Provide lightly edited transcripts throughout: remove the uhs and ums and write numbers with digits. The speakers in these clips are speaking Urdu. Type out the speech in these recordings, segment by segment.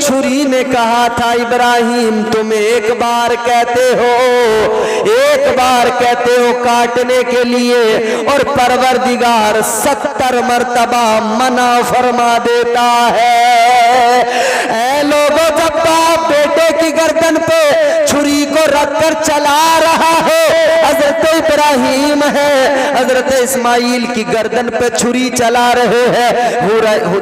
چھری نے کہا تھا ابراہیم تم ایک بار کہتے ہو کاٹنے کے لیے اور پروردگار 70 مرتبہ منع فرما دیتا ہے۔ اے لوگوں، جب باپ بیٹے کی گردن پہ چھری کو رکھ کر چلا رہا ہے، حضرت ابراہیم ہے، حضرت اسماعیل کی گردن پہ چھری چلا رہے ہیں،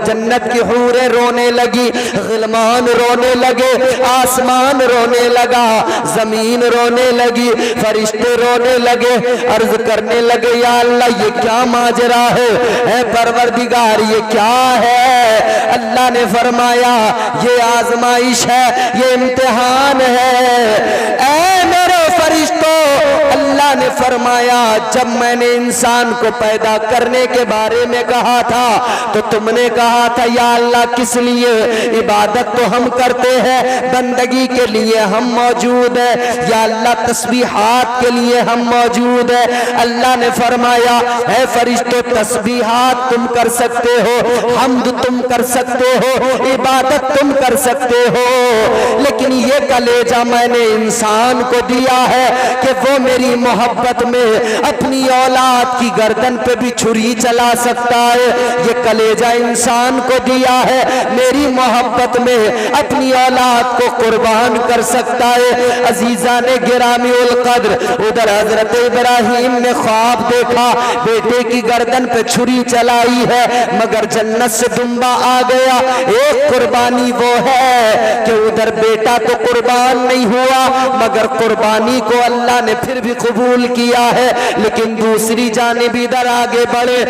جنت کی حوریں رونے لگی، غلمان رونے لگے، آسمان رونے لگا، زمین رونے لگی، فرشتے رونے لگے، عرض کرنے لگے یا اللہ یہ کیا ماجرا ہے، اے پروردگار یہ کیا ہے؟ اللہ نے فرمایا یہ آزمائش ہے، یہ امتحان ہے۔ اے میرے فرشتوں، اللہ نے فرمایا جب میں نے انسان کو پیدا کرنے کے بارے میں کہا تھا تو تم نے کہا تھا یا اللہ کس لیے؟ عبادت تو ہم کرتے ہیں، بندگی کے لیے ہم موجود ہیں، یا اللہ تسبیحات کے لیے ہم موجود ہیں۔ اللہ نے فرمایا اے فرشتوں تسبیحات تم کر سکتے ہو، حمد تم کر سکتے ہو، عبادت تم کر سکتے ہو، لیکن یہ کلیجہ میں نے انسان کو دیا ہے کہ وہ میری محبت میں اپنی اولاد کی گردن پہ بھی چھری چلا سکتا ہے۔ یہ کلیجہ انسان کو دیا ہے، میری محبت میں اپنی اولاد کو قربان کر سکتا ہے۔ عزیزان گرامی القدر، ادھر حضرت ابراہیم نے خواب دیکھا، بیٹے کی گردن پہ چھری چلائی ہے، مگر جنت سے دمبا آ گیا۔ ایک قربانی وہ ہے کہ ادھر بیٹا تو قربان نہیں ہوا، مگر قربانی کو اللہ نے پھر بھی قبول کیا ہے، لیکن دوسری جانب ادھر آگے بڑھے،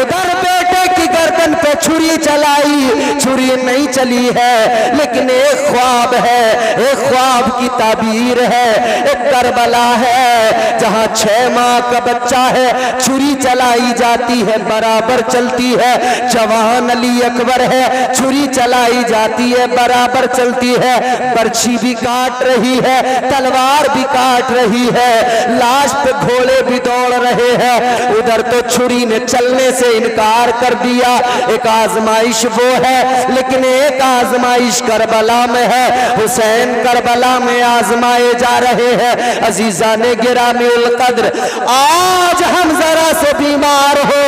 ادھر بیٹے کی گردن پہ چھری چلائی، چھری نہیں چلی ہے، لیکن ایک خواب ہے، ایک خواب کی تعبیر ہے، ایک کربلا ہے جہاں 6 ماہ کا بچہ ہے، چھری چلائی جاتی ہے برابر چلتی ہے، جوان علی اکبر ہے، چھری چلائی جاتی ہے برابر چلتی ہے، برچھی بھی کاٹ رہی ہے، تلوار بھی کاٹ رہی ہے، لاش پہ گھوڑے بھی دوڑ رہے ہیں، ادھر تو چھری نے چلنے سے انکار کر دیا۔ ایک آزمائش وہ ہے، لیکن ایک آزمائش کربلا میں ہے، حسین کربلا میں آزمائے جا رہے ہیں۔ عزیزان گرامی القدر، آج ہم ذرا سے بیمار ہو،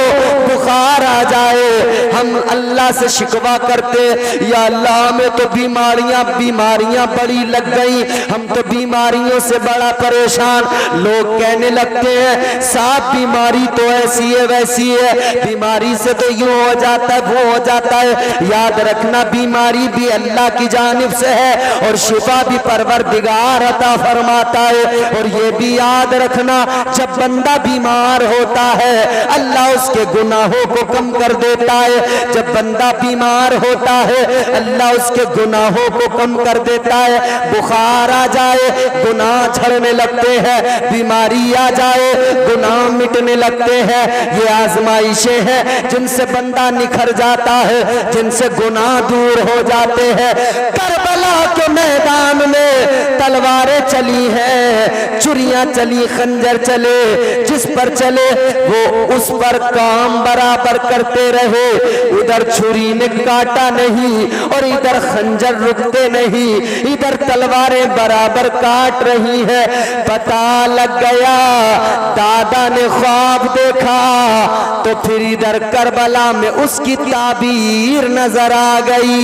بخار آ جائے، ہم اللہ سے شکوہ کرتے یا اللہ ہمیں تو بیماریاں بڑی لگ گئی، ہم تو بیماریوں سے بڑا پریشان۔ لوگ کہنے لگتے ہیں صاحب بیماری تو ایسی ہے ویسی ہے، بیماری سے تو یوں ہو جاتا ہے وہ ہو جاتا ہے۔ یاد رکھنا بیماری بھی اللہ کی جانب سے ہے اور شفا بھی پروردگار عطا فرماتا ہے، اور یہ بھی یاد رکھنا جب بندہ بیمار ہوتا ہے اللہ اس کے گناہوں کو کم کر دیتا ہے، جب بندہ بیمار ہوتا ہے اللہ اس کے گناہوں کو کم کر دیتا ہے۔ بخار آ جائے گناہ جھڑنے لگتے ہیں، بیماری آ جائے گناہ مٹنے لگتے ہیں۔ یہ آزمائشیں ہیں جن سے بندہ نکھر جاتا ہے، جن سے گناہ دور ہو جاتے ہیں۔ کربلا کے میدان میں تلواریں چلی ہیں، چھریاں چلی، خنجر چلے، جس پر چلے وہ اس پر کام برابر کرتے رہے۔ ادھر چھری نے کاٹا نہیں اور ادھر خنجر رکتے نہیں، ادھر تلواریں برابر کاٹ رہی ہے۔ پتہ لگ گیا، دادا نے خواب دیکھا تو پھر ادھر کربلا میں اس کی تعبیر نظر آ گئی،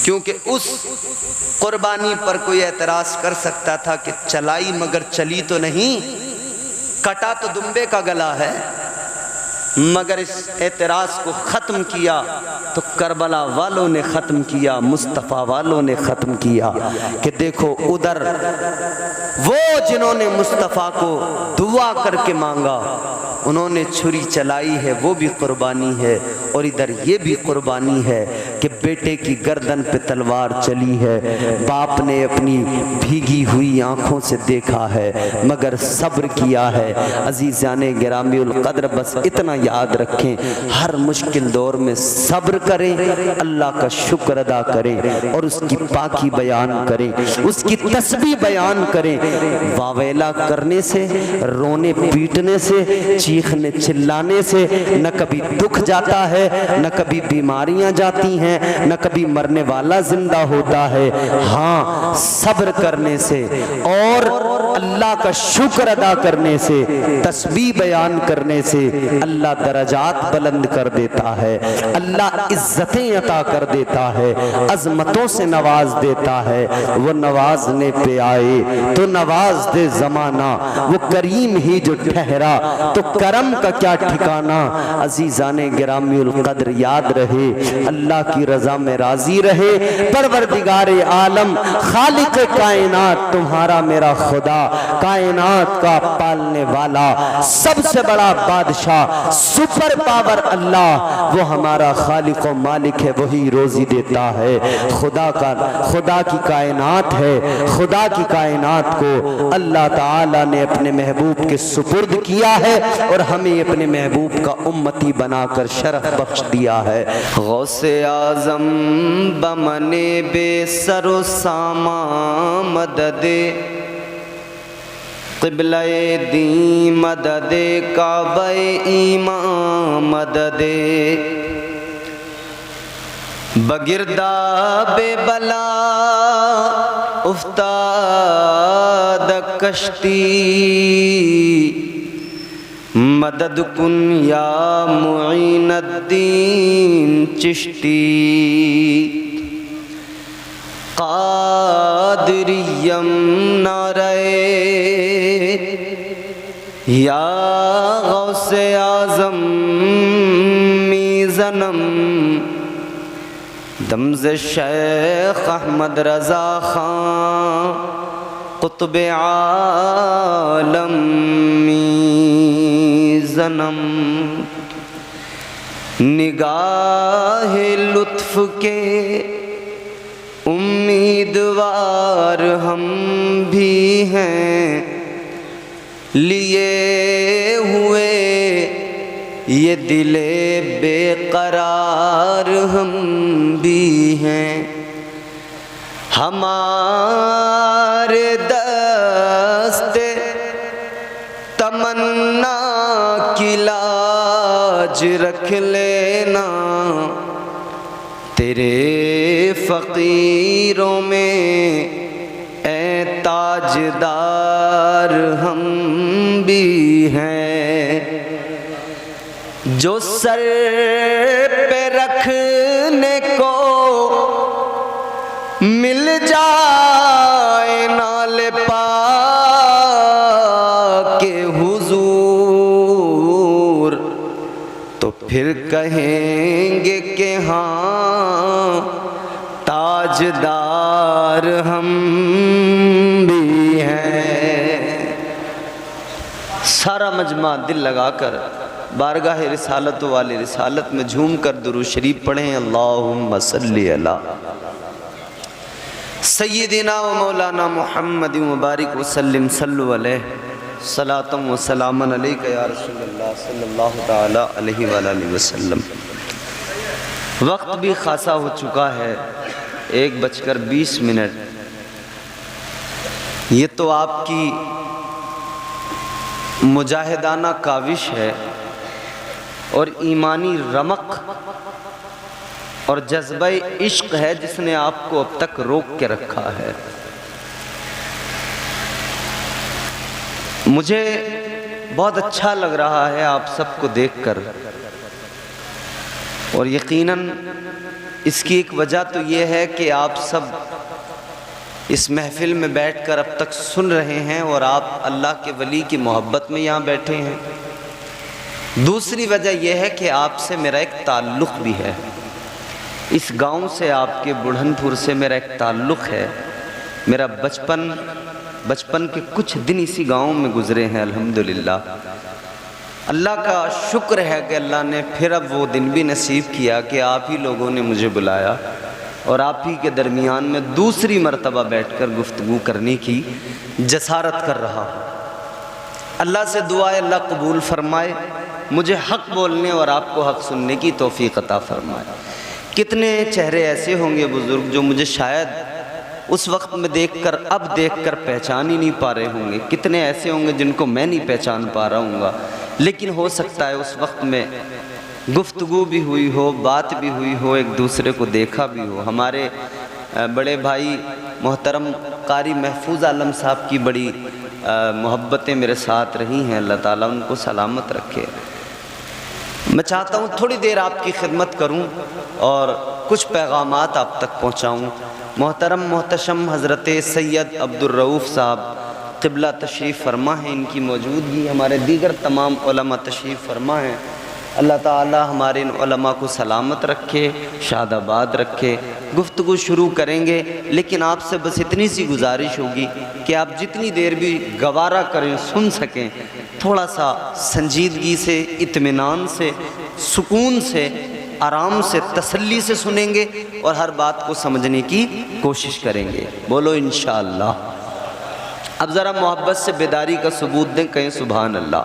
کیونکہ اس قربانی پر کوئی اعتراض کر سکتا تھا کہ چلائی مگر چلی تو نہیں، کٹا تو دمبے کا گلا ہے، مگر اس اعتراض کو ختم کیا تو کربلا والوں نے ختم کیا، مصطفیٰ والوں نے ختم کیا کہ دیکھو ادھر وہ جنہوں نے مصطفیٰ کو دعا کر کے مانگا انہوں نے چھری چلائی ہے، وہ بھی قربانی ہے، اور ادھر یہ بھی قربانی ہے۔ کہ بیٹے کی گردن پہ تلوار چلی ہے، باپ نے اپنی بھیگی ہوئی آنکھوں سے دیکھا ہے مگر صبر کیا ہے۔ عزیزان گرامی القدر، بس اتنا یاد رکھیں، ہر مشکل دور میں صبر کریں، اللہ کا شکر ادا کریں اور اس کی پاکی بیان کریں، اس کی تسبیح بیان کریں۔ واویلا کرنے سے، رونے پیٹنے سے، چیخنے چلانے سے نہ کبھی دکھ جاتا ہے، نہ کبھی بیماریاں جاتی ہیں، نہ کبھی مرنے والا زندہ ہوتا ہے۔ ہاں، صبر کرنے سے اور اللہ کا شکر ادا کرنے سے، تسبیح بیان کرنے سے اللہ درجات بلند کر دیتا ہے، اللہ عزتیں عطا کر دیتا ہے، عظمتوں سے نواز دیتا ہے۔ وہ نوازنے پہ آئے تو نواز دے زمانہ، وہ کریم ہی جو ٹھہرا تو کرم کا کیا ٹھکانہ۔ عزیزان گرامی القدر، یاد رہے، اللہ کی رضا میں راضی رہے، پروردگار عالم خالق کائنات تمہارا میرا خدا، کائنات کا پالنے والا، سب سے بڑا بادشاہ، سپر پاور اللہ، وہ ہمارا خالق و مالک ہے، وہی روزی دیتا ہے۔ خدا کی کائنات ہے، خدا کی کائنات کو اللہ تعالی نے اپنے محبوب کے سپرد کیا ہے اور ہمیں اپنے محبوب کا امتی بنا کر شرف بخش دیا ہے۔ غوث اعظم بمن بے سر و ساما مدد، قبلہ دین مدد، کعبہ ایمان مدد، بگرداب بلا افتاد کشتی، مدد کن یا معین الدین چشتی، قادریم نعرہ یا غوث اعظم میزنم، دمز شیخ احمد رضا خان قطب عالم میزنم، نگاہ لطف کے امیدوار ہم بھی ہیں، لیے ہوئے یہ دل بے قرار ہم بھی ہیں، ہمارے دست تمنا کی لاج رکھ لینا، تیرے فقیروں میں اے تاجدار ہم بھی ہیں، جو سر پہ رکھنے کو مل جائے نال پاک کے حضور، تو پھر کہیں گے کہ ہاں تاجدار ہم بھی ہیں۔ سارا مجمع دل لگا کر بارگاہ رسالت والے رسالت میں جھوم کر درود شریف پڑھیں۔ اللہم صلی علی سیدنا و مولانا محمد مبارک وسلم، صلو علیہ صلاۃ و سلام علیک یا رسول اللہ صلی اللہ تعالی علیہ وآلہ وسلم۔ وقت بھی خاصا ہو چکا ہے، 1:20۔ یہ تو آپ کی مجاہدانہ کاوش ہے اور ایمانی رمق اور جذبہ عشق ہے جس نے آپ کو اب تک روک کے رکھا ہے۔ مجھے بہت اچھا لگ رہا ہے آپ سب کو دیکھ کر، اور یقیناً اس کی ایک وجہ تو یہ ہے کہ آپ سب اس محفل میں بیٹھ کر اب تک سن رہے ہیں اور آپ اللہ کے ولی کی محبت میں یہاں بیٹھے ہیں۔ دوسری وجہ یہ ہے کہ آپ سے میرا ایک تعلق بھی ہے، اس گاؤں سے، آپ کے بڑھن پور سے میرا ایک تعلق ہے۔ میرا بچپن کے کچھ دن اسی گاؤں میں گزرے ہیں الحمدللہ۔ اللہ کا شکر ہے کہ اللہ نے پھر اب وہ دن بھی نصیب کیا کہ آپ ہی لوگوں نے مجھے بلایا اور آپ ہی کے درمیان میں دوسری مرتبہ بیٹھ کر گفتگو کرنے کی جسارت کر رہا ہوں۔ اللہ سے دعا ہے اللہ قبول فرمائے، مجھے حق بولنے اور آپ کو حق سننے کی توفیق عطا فرمائے۔ کتنے چہرے ایسے ہوں گے بزرگ جو مجھے شاید اس وقت میں اب دیکھ کر پہچان ہی نہیں پا رہے ہوں گے، کتنے ایسے ہوں گے جن کو میں نہیں پہچان پا رہا ہوں گا، لیکن ہو سکتا ہے اس وقت میں گفتگو بھی ہوئی ہو، بات بھی ہوئی ہو، ایک دوسرے کو دیکھا بھی ہو۔ ہمارے بڑے بھائی محترم قاری محفوظ عالم صاحب کی بڑی محبتیں میرے ساتھ رہی ہیں، اللہ تعالیٰ ان کو سلامت رکھے۔ میں چاہتا ہوں تھوڑی دیر آپ کی خدمت کروں اور کچھ پیغامات آپ تک پہنچاؤں۔ محترم محتشم حضرت سید عبدالرؤف صاحب قبلہ تشریف فرما ہیں، ان کی موجودگی ہمارے دیگر تمام علماء تشریف فرما ہیں۔ اللہ تعالیٰ ہمارے ان علماء کو سلامت رکھے، شاد آباد رکھے۔ گفتگو شروع کریں گے، لیکن آپ سے بس اتنی سی گزارش ہوگی کہ آپ جتنی دیر بھی گوارا کریں، سن سکیں، تھوڑا سا سنجیدگی سے، اطمینان سے، سکون سے، آرام سے، تسلی سے سنیں گے اور ہر بات کو سمجھنے کی کوشش کریں گے۔ بولو انشاءاللہ۔ اب ذرا محبت سے بیداری کا ثبوت دیں، کہیں سبحان اللہ۔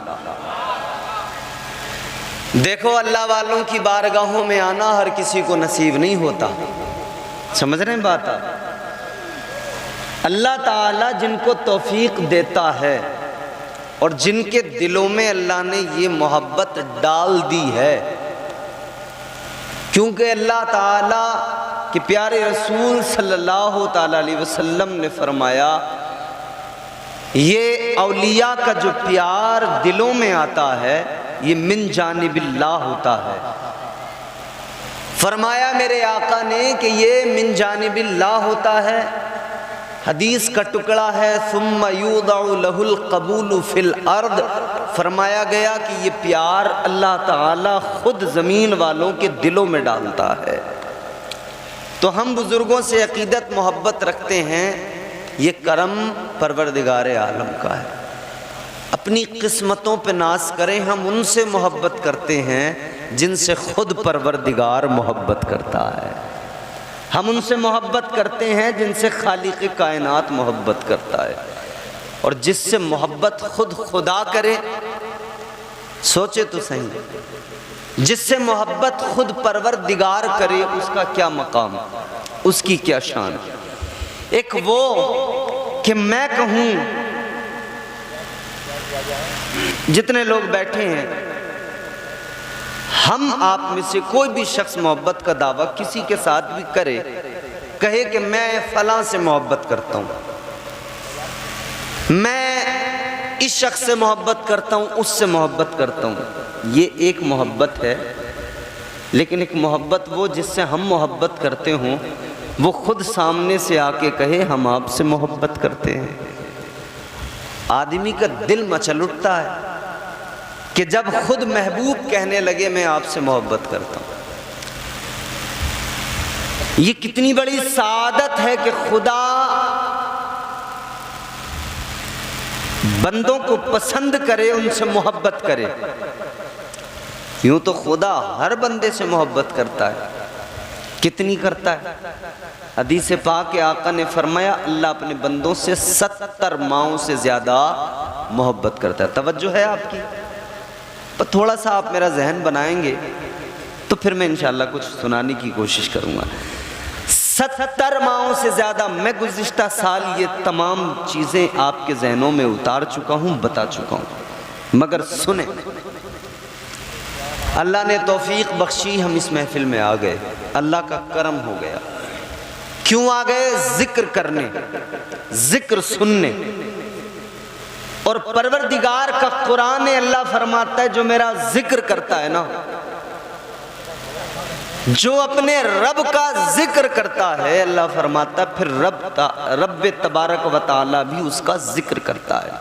دیکھو اللہ والوں کی بارگاہوں میں آنا ہر کسی کو نصیب نہیں ہوتا، سمجھ رہے ہیں بات؟ اللہ تعالیٰ جن کو توفیق دیتا ہے اور جن کے دلوں میں اللہ نے یہ محبت ڈال دی ہے، کیونکہ اللہ تعالیٰ کے پیارے رسول صلی اللہ تعالیٰ علیہ وسلم نے فرمایا یہ اولیاء کا جو پیار دلوں میں آتا ہے یہ من جانب اللہ ہوتا ہے۔ فرمایا میرے آقا نے کہ یہ من جانب اللہ ہوتا ہے، حدیث کا ٹکڑا ہے ثم یوضع لہ القبول فی الارض۔ فرمایا گیا کہ یہ پیار اللہ تعالیٰ خود زمین والوں کے دلوں میں ڈالتا ہے۔ تو ہم بزرگوں سے عقیدت محبت رکھتے ہیں، یہ کرم پروردگار عالم کا ہے۔ اپنی قسمتوں پہ ناز کریں، ہم ان سے محبت کرتے ہیں جن سے خود پروردگار محبت کرتا ہے۔ ہم ان سے محبت کرتے ہیں جن سے خالق کائنات محبت کرتا ہے، اور جس سے محبت خود خدا کرے، سوچے تو صحیح، جس سے محبت خود پروردگار کرے اس کا کیا مقام، اس کی کیا شان۔ ایک وہ کہ میں کہوں، جتنے لوگ بیٹھے ہیں، ہم آپ میں سے کوئی بھی شخص محبت کا دعویٰ کسی کے ساتھ بھی کرے، کہے کہ میں فلاں سے محبت کرتا ہوں، میں اس شخص سے محبت کرتا ہوں، اس سے محبت کرتا ہوں، یہ ایک محبت ہے۔ لیکن ایک محبت وہ جس سے ہم محبت کرتے ہوں، وہ خود سامنے سے آ کے کہے ہم آپ سے محبت کرتے ہیں۔ آدمی کا دل مچل اٹھتا ہے کہ جب خود محبوب کہنے لگے میں آپ سے محبت کرتا ہوں۔ یہ کتنی بڑی سعادت ہے کہ خدا بندوں کو پسند کرے، ان سے محبت کرے۔ یوں تو خدا ہر بندے سے محبت کرتا ہے، کتنی کرتا ہے؟ حدیث پاک آقا نے فرمایا اللہ اپنے بندوں سے 70 ماؤں سے زیادہ محبت کرتا ہے۔ توجہ ہے آپ کی؟ پر تھوڑا سا آپ میرا ذہن بنائیں گے تو پھر میں انشاءاللہ کچھ سنانے کی کوشش کروں گا۔ 70 ماؤں سے زیادہ، میں گزشتہ سال یہ تمام چیزیں آپ کے ذہنوں میں اتار چکا ہوں، بتا چکا ہوں، مگر سنیں، اللہ نے توفیق بخشی، ہم اس محفل میں آ گئے، اللہ کا کرم ہو گیا۔ کیوں آ گئے؟ ذکر کرنے، ذکر سننے، اور پروردگار کا قرآن اللہ فرماتا ہے جو میرا ذکر کرتا ہے نا، جو اپنے رب کا ذکر کرتا ہے، اللہ فرماتا ہے پھر رب تبارک و تعالی بھی اس کا ذکر کرتا ہے۔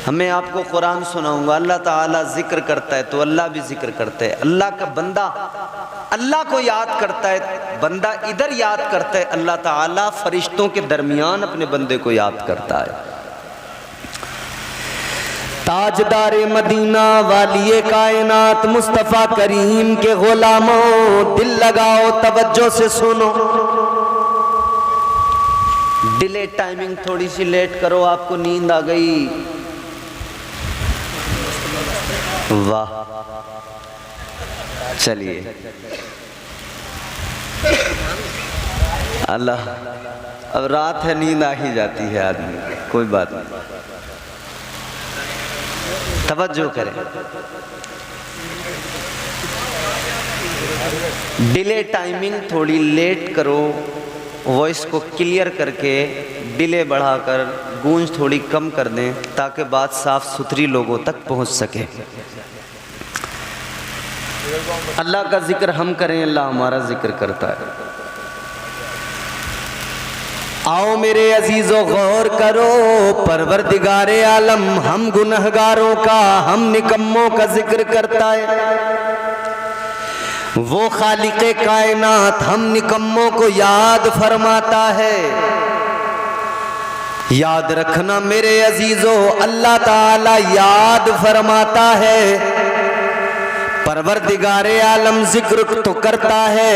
ہمیں آپ کو قرآن سناؤں گا، اللہ تعالیٰ ذکر کرتا ہے تو اللہ بھی ذکر کرتا ہے۔ اللہ کا بندہ اللہ کو یاد کرتا ہے، بندہ ادھر یاد کرتا ہے، اللہ تعالیٰ فرشتوں کے درمیان اپنے بندے کو یاد کرتا ہے۔ تاجدار مدینہ والی کائنات مصطفیٰ کریم کے غلاموں، دل لگاؤ، توجہ سے سنو۔ ڈیلے ٹائمنگ تھوڑی سی لیٹ کرو، آپ کو نیند آ گئی؟ واہ، چلیے اللہ، اب رات ہے، نیند آ ہی جاتی ہے آدمی، کوئی بات نہیں، توجہ کریں۔ ڈیلے ٹائمنگ تھوڑی لیٹ کرو، وائس کو کلیئر کر کے ڈیلے بڑھا کر گونج تھوڑی کم کر دیں تاکہ بات صاف ستھری لوگوں تک پہنچ سکے۔ اللہ کا ذکر ہم کریں، اللہ ہمارا ذکر کرتا ہے۔ آؤ میرے عزیزو غور کرو، پروردگار عالم ہم گنہگاروں کا، ہم نکموں کا ذکر کرتا ہے۔ وہ خالق کائنات ہم نکموں کو یاد فرماتا ہے۔ یاد رکھنا میرے عزیزو، اللہ تعالی یاد فرماتا ہے۔ پروردگار عالم ذکر تو کرتا ہے،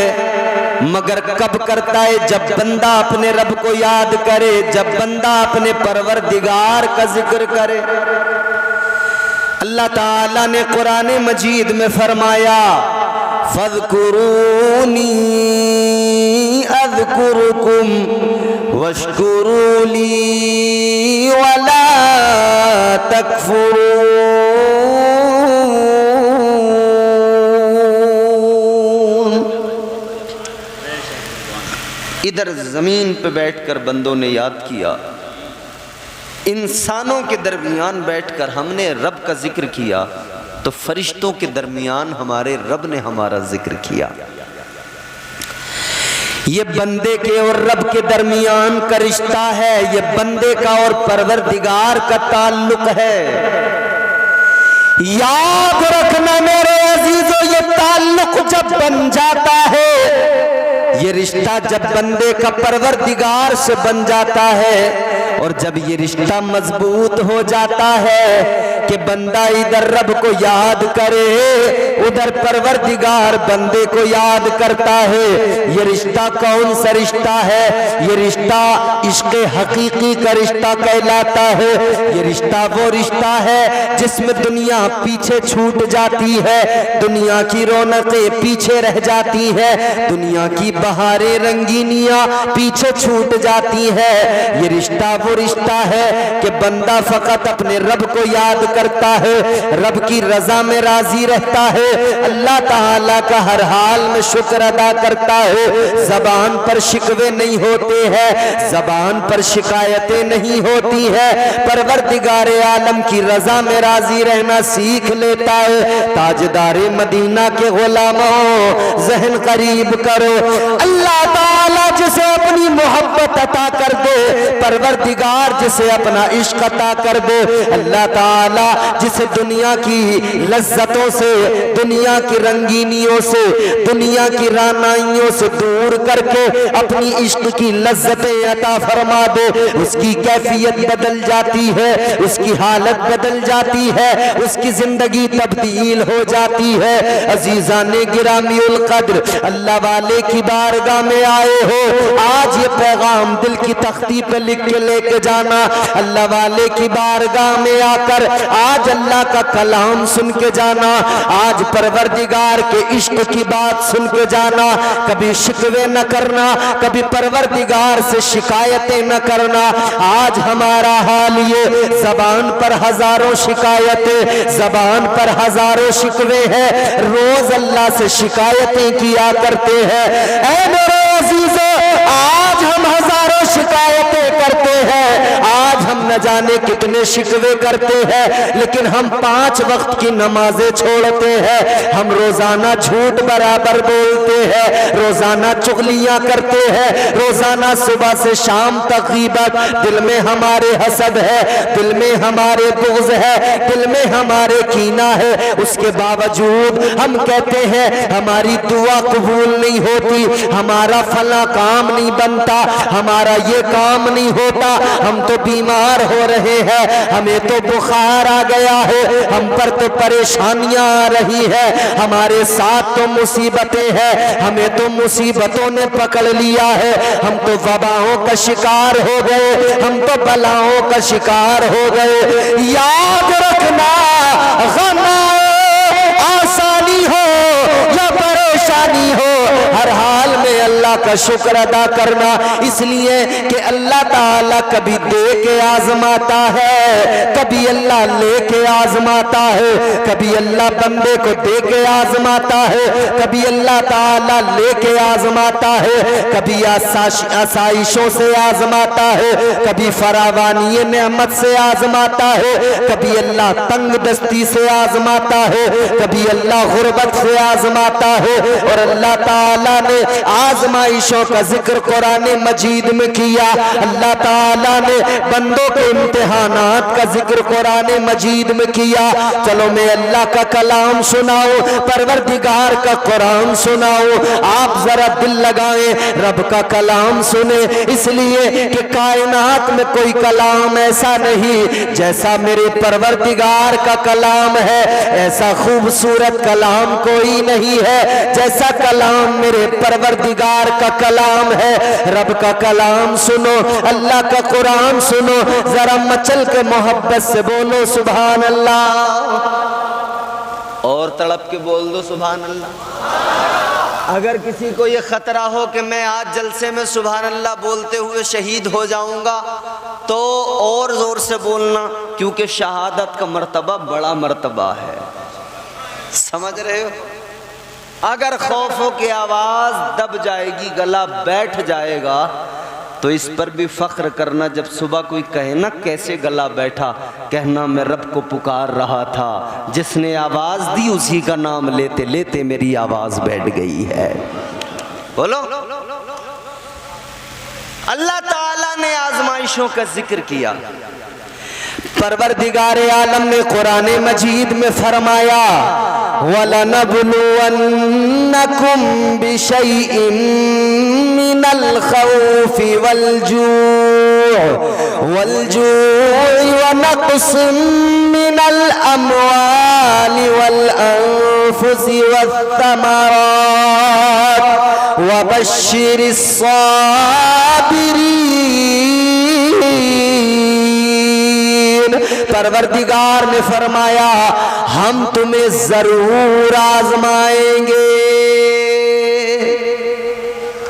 مگر کب کرتا ہے؟ جب بندہ اپنے رب کو یاد کرے، جب بندہ اپنے پروردگار کا ذکر کرے۔ اللہ تعالیٰ نے قرآن مجید میں فرمایا فَاذْكُرُونِي أَذْكُرُكُمْ وَاشْكُرُوا لِي وَلَا تَكْفُرُونَ۔ ادھر زمین پہ بیٹھ کر بندوں نے یاد کیا، انسانوں کے درمیان بیٹھ کر ہم نے رب کا ذکر کیا، تو فرشتوں کے درمیان ہمارے رب نے ہمارا ذکر کیا۔ یہ بندے کے اور رب کے درمیان کا رشتہ ہے، یہ بندے کا اور پروردگار کا تعلق ہے۔ یاد رکھنا میرے عزیزو، یہ تعلق جب بن جاتا ہے، یہ رشتہ جب بندے کا پروردگار سے بن جاتا ہے، اور جب یہ رشتہ مضبوط ہو جاتا ہے کہ بندہ ادھر رب کو یاد کرے، ادھر پروردگار بندے کو یاد کرتا ہے، یہ رشتہ کون سا رشتہ ہے؟ یہ رشتہ عشق حقیقی کا رشتہ کہلاتا ہے۔ یہ رشتہ وہ رشتہ ہے جس میں دنیا پیچھے چھوٹ جاتی ہے، دنیا کی رونقیں پیچھے رہ جاتی ہے، دنیا کی بہاریں رنگینیاں پیچھے چھوٹ جاتی ہے۔ یہ رشتہ وہ رشتہ ہے کہ بندہ فقط اپنے رب کو یاد کرتا ہے، رب کی رضا میں راضی رہتا ہے، اللہ تعالیٰ کا ہر حال میں شکر ادا کرتا ہے، زبان پر شکوے نہیں ہوتے ہیں، زبان پر شکایتیں نہیں ہوتی ہیں، پروردگار عالم کی رضا میں راضی رہنا سیکھ لیتا ہے۔ تاجدار مدینہ کے غلاموں، ذہن قریب کرو، اللہ تعالیٰ جسے اپنی محبت عطا کر دے، پروردگار جسے اپنا عشق عطا کر دے، اللہ تعالیٰ جسے دنیا کی لذتوں سے، دنیا کی رنگینیوں سے، دنیا کی رانائیوں سے دور کر کے اپنی عشق کی لذتیں عطا فرما دے، اس کی کیفیت بدل جاتی ہے، اس کی حالت بدل جاتی ہے، اس کی زندگی تبدیل ہو جاتی ہے۔ عزیزان گرامی القدر، اللہ والے کی بارگاہ میں آئے ہو، آج یہ پیغام دل کی تختی پہ لکھ کے لے کے جانا، اللہ والے کی بارگاہ میں آ کر آج اللہ کا کلام سن کے جانا، آج پروردگار کے عشق کی بات سن کے جانا، کبھی شکوے نہ کرنا، کبھی پروردگار سے شکایتیں نہ کرنا۔ آج ہمارا حال یہ، زبان پر ہزاروں شکایتیں، زبان پر ہزاروں شکوے ہیں، روز اللہ سے شکایتیں کیا کرتے ہیں۔ اے میرے عزیزو، آج ہم ہزاروں شکایتیں کرتے ہیں، آج ہم نہ جانے کتنے شکوے کرتے ہیں، لیکن ہم 5 وقت کی نمازیں چھوڑتے ہیں، ہم روزانہ جھوٹ برابر بولتے ہیں، روزانہ چغلیاں کرتے ہیں، روزانہ صبح سے شام تک غیبت، دل میں ہمارے حسد ہے، دل میں ہمارے بغض ہے، دل میں ہمارے کینہ ہے، اس کے باوجود ہم کہتے ہیں ہماری دعا قبول نہیں ہوتی، ہمارا فلاں کام نہیں بنتا، ہمارا یہ کام نہیں ہوتا، ہم تو بیمار بیمار ہو رہے ہیں, ہمیں تو بخار آ گیا ہے, ہم پر تو پریشانیاں آ رہی ہے, ہمارے ساتھ تو مصیبتیں ہیں, ہمیں تو مصیبتوں نے پکڑ لیا ہے, ہم تو وباؤں کا شکار ہو گئے, ہم تو بلاؤں کا شکار ہو گئے. یاد رکھنا غم آسانی ہو یا پریشانی ہو, ہر حال میں اللہ کا شکر ادا کرنا, اس لیے کہ اللہ تعالیٰ کبھی دے کے آزماتا ہے, کبھی اللہ لے کے آزماتا ہے, کبھی اللہ بندے کو دے کے آزماتا ہے, کبھی اللہ تعالیٰ لے کے آزماتا ہے, کبھی آسائشوں سے آزماتا ہے, کبھی فراوانی نعمت سے آزماتا ہے, کبھی اللہ تنگ دستی سے آزماتا ہے, کبھی اللہ غربت سے آزماتا ہے. اور اللہ تعالیٰ نے آزمائشوں کا ذکر قرآن مجید میں کیا, اللہ تعالیٰ نے بندوں کے امتحانات کا ذکر قرآن مجید میں کیا. چلو میں اللہ کا کلام سناؤں, پروردگار کا قرآن سناؤں, آپ ذرا دل لگائیں, رب کا کلام سنیں, اس لیے کہ کائنات میں کوئی کلام ایسا نہیں جیسا میرے پروردگار کا کلام ہے, ایسا خوبصورت کلام کوئی نہیں ہے جیسا کلام میرے پروردگار کا کلام ہے. رب کا کلام سنو, اللہ کا قرآن سنو, ذرا مچل کے محبت سے بولو سبحان اللہ, اور تڑپ کے بول دو سبحان اللہ. اگر کسی کو یہ خطرہ ہو کہ میں آج جلسے میں سبحان اللہ بولتے ہوئے شہید ہو جاؤں گا, تو اور زور سے بولنا, کیونکہ شہادت کا مرتبہ بڑا مرتبہ ہے. سمجھ رہے ہو؟ اگر خوفوں کی آواز دب جائے گی, گلا بیٹھ جائے گا, تو اس پر بھی فخر کرنا. جب صبح کوئی کہے نا کیسے گلا بیٹھا, کہنا میں رب کو پکار رہا تھا, جس نے آواز دی اسی کا نام لیتے لیتے میری آواز بیٹھ گئی ہے. بولو. اللہ تعالیٰ نے آزمائشوں کا ذکر کیا. پروردگار عالم نے قرآن مجید میں فرمایا وَلَنَبْلُوَنَّكُمْ بِشَيْءٍ مِّنَ الْخَوْفِ وَالْجُوعِ وَنَقْصٍ مِّنَ الْأَمْوَالِ وَالْأَنفُسِ وَالثَّمَرَاتِ وَبَشِّرِ الصَّابِرِينَ. پروردگار نے فرمایا ہم تمہیں ضرور آزمائیں گے.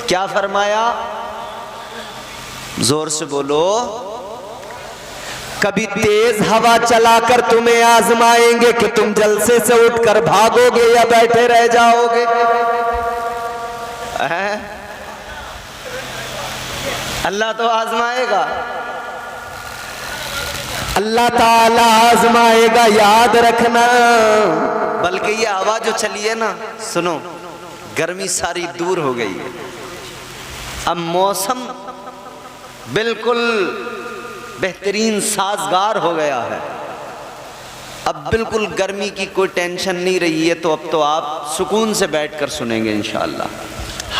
کیا فرمایا؟ زور سے بولو. کبھی تیز ہوا چلا کر تمہیں آزمائیں گے کہ تم جلسے سے اٹھ کر بھاگو گے یا بیٹھے رہ جاؤ گے. اللہ تو آزمائے گا, اللہ تعالیٰ آزمائے گا, یاد رکھنا. بلکہ یہ ہوا جو چلی ہے نا, سنو, گرمی ساری دور ہو گئی ہے, اب موسم بالکل بہترین سازگار ہو گیا ہے, اب بالکل گرمی کی کوئی ٹینشن نہیں رہی ہے. تو اب تو آپ سکون سے بیٹھ کر سنیں گے انشاءاللہ.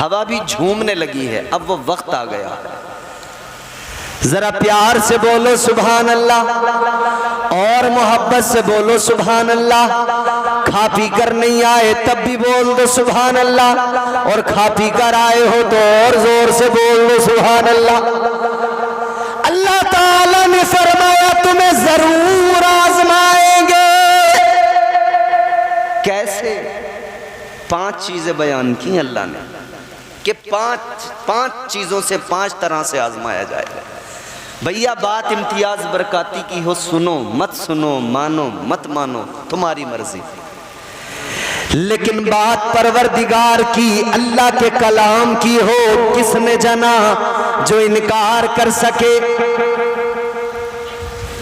ہوا بھی جھومنے لگی ہے, اب وہ وقت آ گیا ہے. ذرا پیار سے بولو سبحان اللہ, اور محبت سے بولو سبحان اللہ. کھا پی کر نہیں آئے تب بھی بول دو سبحان اللہ, اور کھا پی کر آئے ہو تو اور زور سے بول دو سبحان اللہ. اللہ تعالیٰ نے فرمایا تمہیں ضرور آزمائیں گے. کیسے؟ 5 چیزیں بیان کی اللہ نے کہ 5 چیزوں سے 5 طرح سے آزمایا جائے گا. بھیا بات امتیاز برکاتی کی ہو, سنو مت سنو, مانو مت مانو, تمہاری مرضی. لیکن بات پروردگار کی, اللہ کے کلام کی ہو, کس نے جنا جو انکار کر سکے.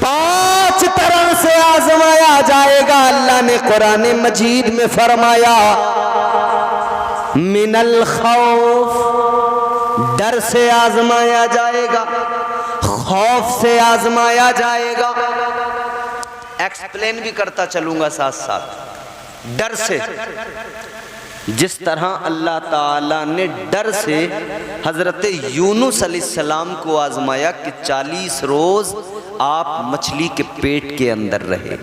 5 طرح سے آزمایا جائے گا. اللہ نے قرآن مجید میں فرمایا من الخوف, ڈر سے آزمایا جائے گا, خوف سے آزمایا جائے گا. ایکسپلین بھی کرتا چلوں گا ساتھ ساتھ. ڈر سے, جس طرح اللہ تعالیٰ نے ڈر سے حضرت یونس علیہ السلام کو آزمایا کہ 40 روز آپ مچھلی کے پیٹ کے اندر رہے۔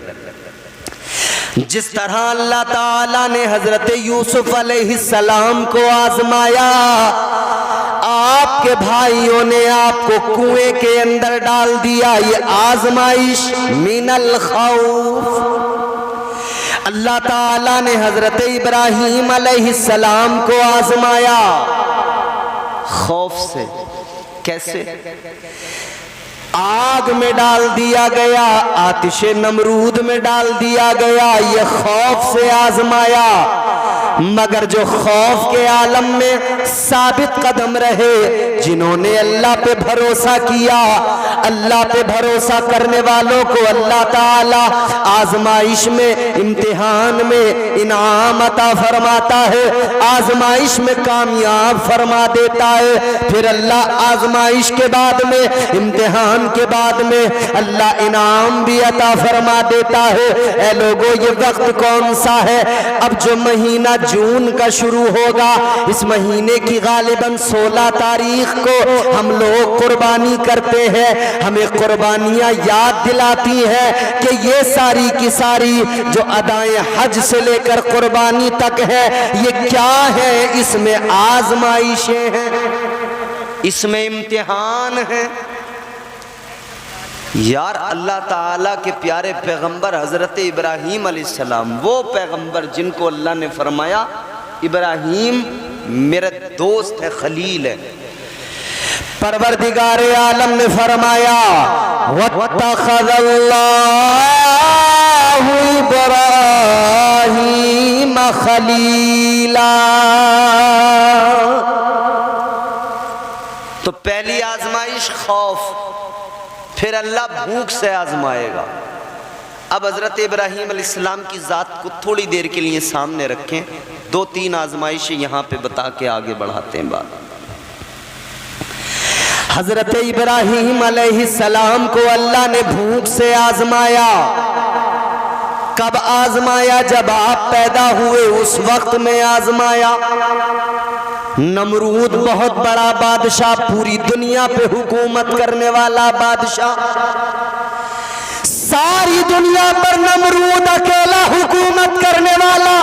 جس طرح اللہ تعالیٰ نے حضرت یوسف علیہ السلام کو آزمایا، آپ کے بھائیوں نے آپ کو کنویں کے اندر ڈال دیا، یہ آزمائش من الخوف۔ اللہ تعالیٰ نے حضرت ابراہیم علیہ السلام کو آزمایا خوف سے۔ کیسے؟ آگ میں ڈال دیا گیا، آتش نمرود میں ڈال دیا گیا، یہ خوف سے آزمایا۔ مگر جو خوف کے عالم میں ثابت قدم رہے، جنہوں نے اللہ پہ بھروسہ کیا، اللہ پہ بھروسہ کرنے والوں کو اللہ تعالی آزمائش میں، امتحان میں انعام عطا فرماتا ہے، آزمائش میں کامیاب فرما دیتا ہے۔ پھر اللہ آزمائش کے بعد میں، امتحان کے بعد میں اللہ انعام بھی عطا فرما دیتا ہے۔ اے لوگوں، یہ وقت کون سا ہے؟ اب جو مہینہ جون کا شروع ہوگا، اس مہینے کی غالباً 16 تاریخ کو ہم لوگ قربانی کرتے ہیں۔ ہمیں قربانیاں یاد دلاتی ہیں کہ یہ ساری کی ساری جو ادائیں حج سے لے کر قربانی تک ہے، یہ کیا ہے؟ اس میں آزمائشیں ہیں، اس میں امتحان ہے۔ یار اللہ تعالیٰ کے پیارے پیغمبر حضرت ابراہیم علیہ السلام، وہ پیغمبر جن کو اللہ نے فرمایا ابراہیم میرے دوست ہے، خلیل ہے، پروردگار عالم نے فرمایا وَاتَّخَذَ اللَّهُ إِبْرَاهِيمَ خَلِيلًا۔ تو پہلی آزمائش خوف، پھر اللہ بھوک سے آزمائے گا۔ اب حضرت ابراہیم علیہ السلام کی ذات کو تھوڑی دیر کے لیے سامنے رکھیں، 2-3 آزمائشیں یہاں پہ بتا کے آگے بڑھاتے ہیں بات۔ حضرت ابراہیم علیہ السلام کو اللہ نے بھوک سے آزمایا۔ کب آزمایا؟ جب آپ پیدا ہوئے اس وقت میں آزمایا۔ نمرود بہت بڑا بادشاہ، پوری دنیا پہ حکومت کرنے والا بادشاہ، ساری دنیا پر نمرود اکیلا حکومت کرنے والا،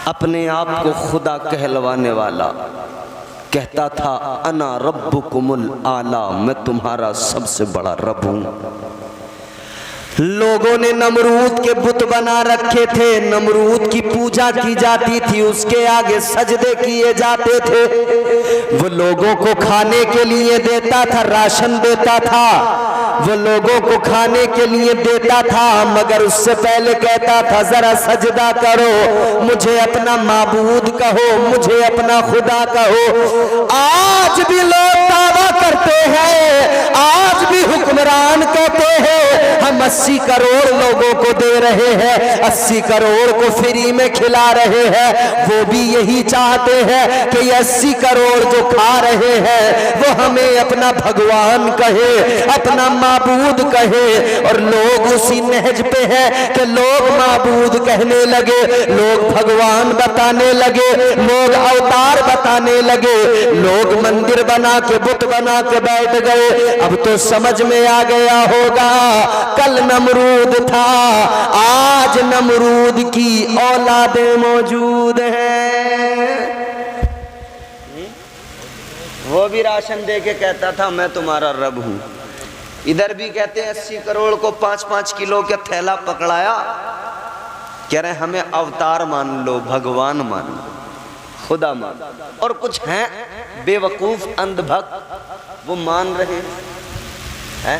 اپنے آپ کو خدا کہلوانے والا، کہتا تھا انا ربکم الاعلی، میں تمہارا سب سے بڑا رب ہوں۔ لوگوں نے نمرود کے بت بنا رکھے تھے، نمرود کی پوجا کی جاتی تھی، اس کے آگے سجدے کیے جاتے تھے۔ وہ لوگوں کو کھانے کے لیے دیتا تھا، راشن دیتا تھا، وہ لوگوں کو کھانے کے لیے دیتا تھا، مگر اس سے پہلے کہتا تھا ذرا سجدہ کرو، مجھے اپنا معبود کہو، مجھے اپنا خدا کہو۔ آج بھی لوگ دعویٰ کرتے ہیں، آج بھی حکمران کہتے ہیں ہم 80 کروڑ لوگوں کو دے رہے ہیں، 80 کروڑ کو فری میں کھلا رہے ہیں۔ وہ بھی یہی چاہتے ہیں کہ یہ 80 کروڑ جو کھا رہے ہیں وہ ہمیں اپنا بھگوان کہے، اپنا معبود کہے، اور لوگ اسی نہج پہ ہیں کہ لوگ معبود کہنے لگے، لوگ بھگوان بتانے لگے، لوگ اوتار بتانے لگے، لوگ مندر بنا کے بت بنا کے بیٹھ گئے۔ اب تو سمجھ میں آ گیا ہوگا، کل نمرود تھا، آج نمرود کی اولادیں موجود ہیں۔ وہ بھی راشن دے کے کہتا تھا میں تمہارا رب ہوں۔ ادھر بھی کہتے ہیں 80 کروڑ کو 5-5 کلو کا تھیلا پکڑایا، کہہ رہے ہیں ہمیں اوتار مان لو، بھگوان مان لو، خدا مان لو۔ اور کچھ ہیں بے وقوف اندھ بھکت، وہ مان رہے ہیں۔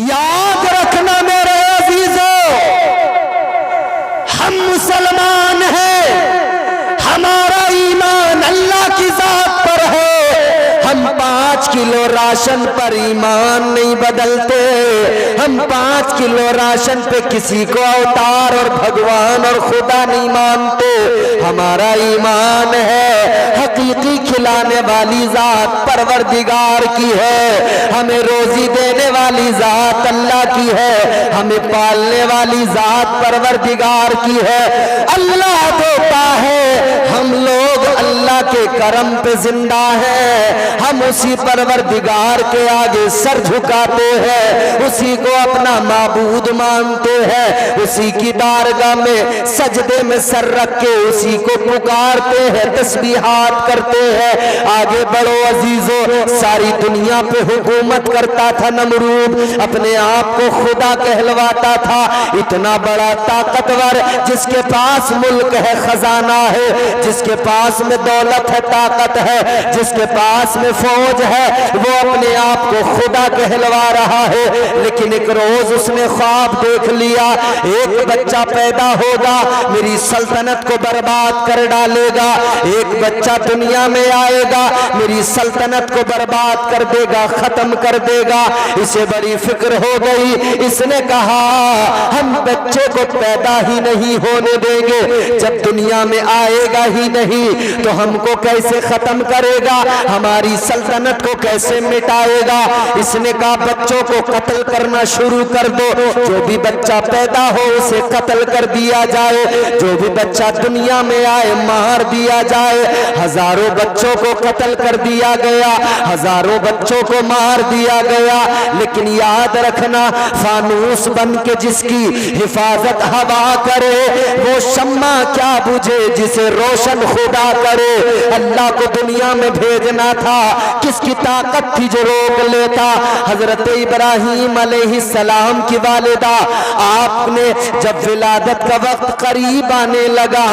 یاد رکھنا میرے عزیزو، ہم مسلمان ہیں، ہمارا ایمان اللہ کی ذات پر ہے۔ ہم 5 کلو راشن پر ایمان نہیں بدلتے، ہم 5 کلو راشن پہ کسی کو اوتار اور بھگوان اور خدا نہیں مانتے۔ ہمارا ایمان ہے حقیقی کھلانے والی ذات پروردگار کی ہے، ہمیں روزی دینے والی ذات اللہ کی ہے، ہمیں پالنے والی ذات پروردگار کی ہے۔ اللہ دیتا ہے، ہم لوگ اللہ کے کرم پہ زندہ ہے، ہم اسی پروردگار کے آگے سر جھکاتے ہیں، اسی کو اپنا معبود مانتے ہیں، اسی کی بارگاہ میں سجدے میں سر رکھ کے اسی کو پکارتے ہیں، تسبیحات کرتے ہیں۔ آگے بڑھو عزیزو، ساری دنیا پہ حکومت کرتا تھا نمرود، اپنے آپ کو خدا کہلواتا تھا، اتنا بڑا طاقتور جس کے پاس ملک ہے، خزانہ ہے، جس کے پاس میں دولت ہے، طاقت ہے، جس کے پاس میں فوج ہے، وہ اپنے آپ کو خدا کہلوا رہا ہے۔ لیکن ایک روز اس نے خواب دیکھ لیا، ایک بچہ پیدا ہوگا میری سلطنت کو برباد کر ڈالے گا، ایک بچہ دنیا میں آئے گا میری سلطنت کو برباد کر دے گا، ختم کر دے گا۔ اسے بڑی فکر ہو گئی، اس نے کہا ہم بچے کو پیدا ہی نہیں ہونے دیں گے، جب دنیا میں آئے گا ہی نہیں تو ہم کو کیسے ختم کرے گا، ہماری سلطنت کو کیسے مٹائے گا۔ اس نے کہا بچوں کو قتل کرنا شروع کر دو، جو بھی بچہ پیدا ہو اسے قتل کر دیا جائے، جو بھی بچہ دنیا میں آئے مار دیا جائے۔ ہزاروں بچوں کو قتل کر دیا گیا، ہزاروں بچوں کو مار دیا گیا، لیکن یاد رکھنا فانوس بن کے جس کی حفاظت ہوا کرے وہ شمع کیا بجھے جسے روشن خدا کرے۔ اللہ کو دنیا میں بھیجنا تھا، کس کی طاقت تھی جو روک لیتا؟ حضرت ابراہیم علیہ السلام کی والدہ، آپ نے جب ولادت کا وقت قریب آنے لگا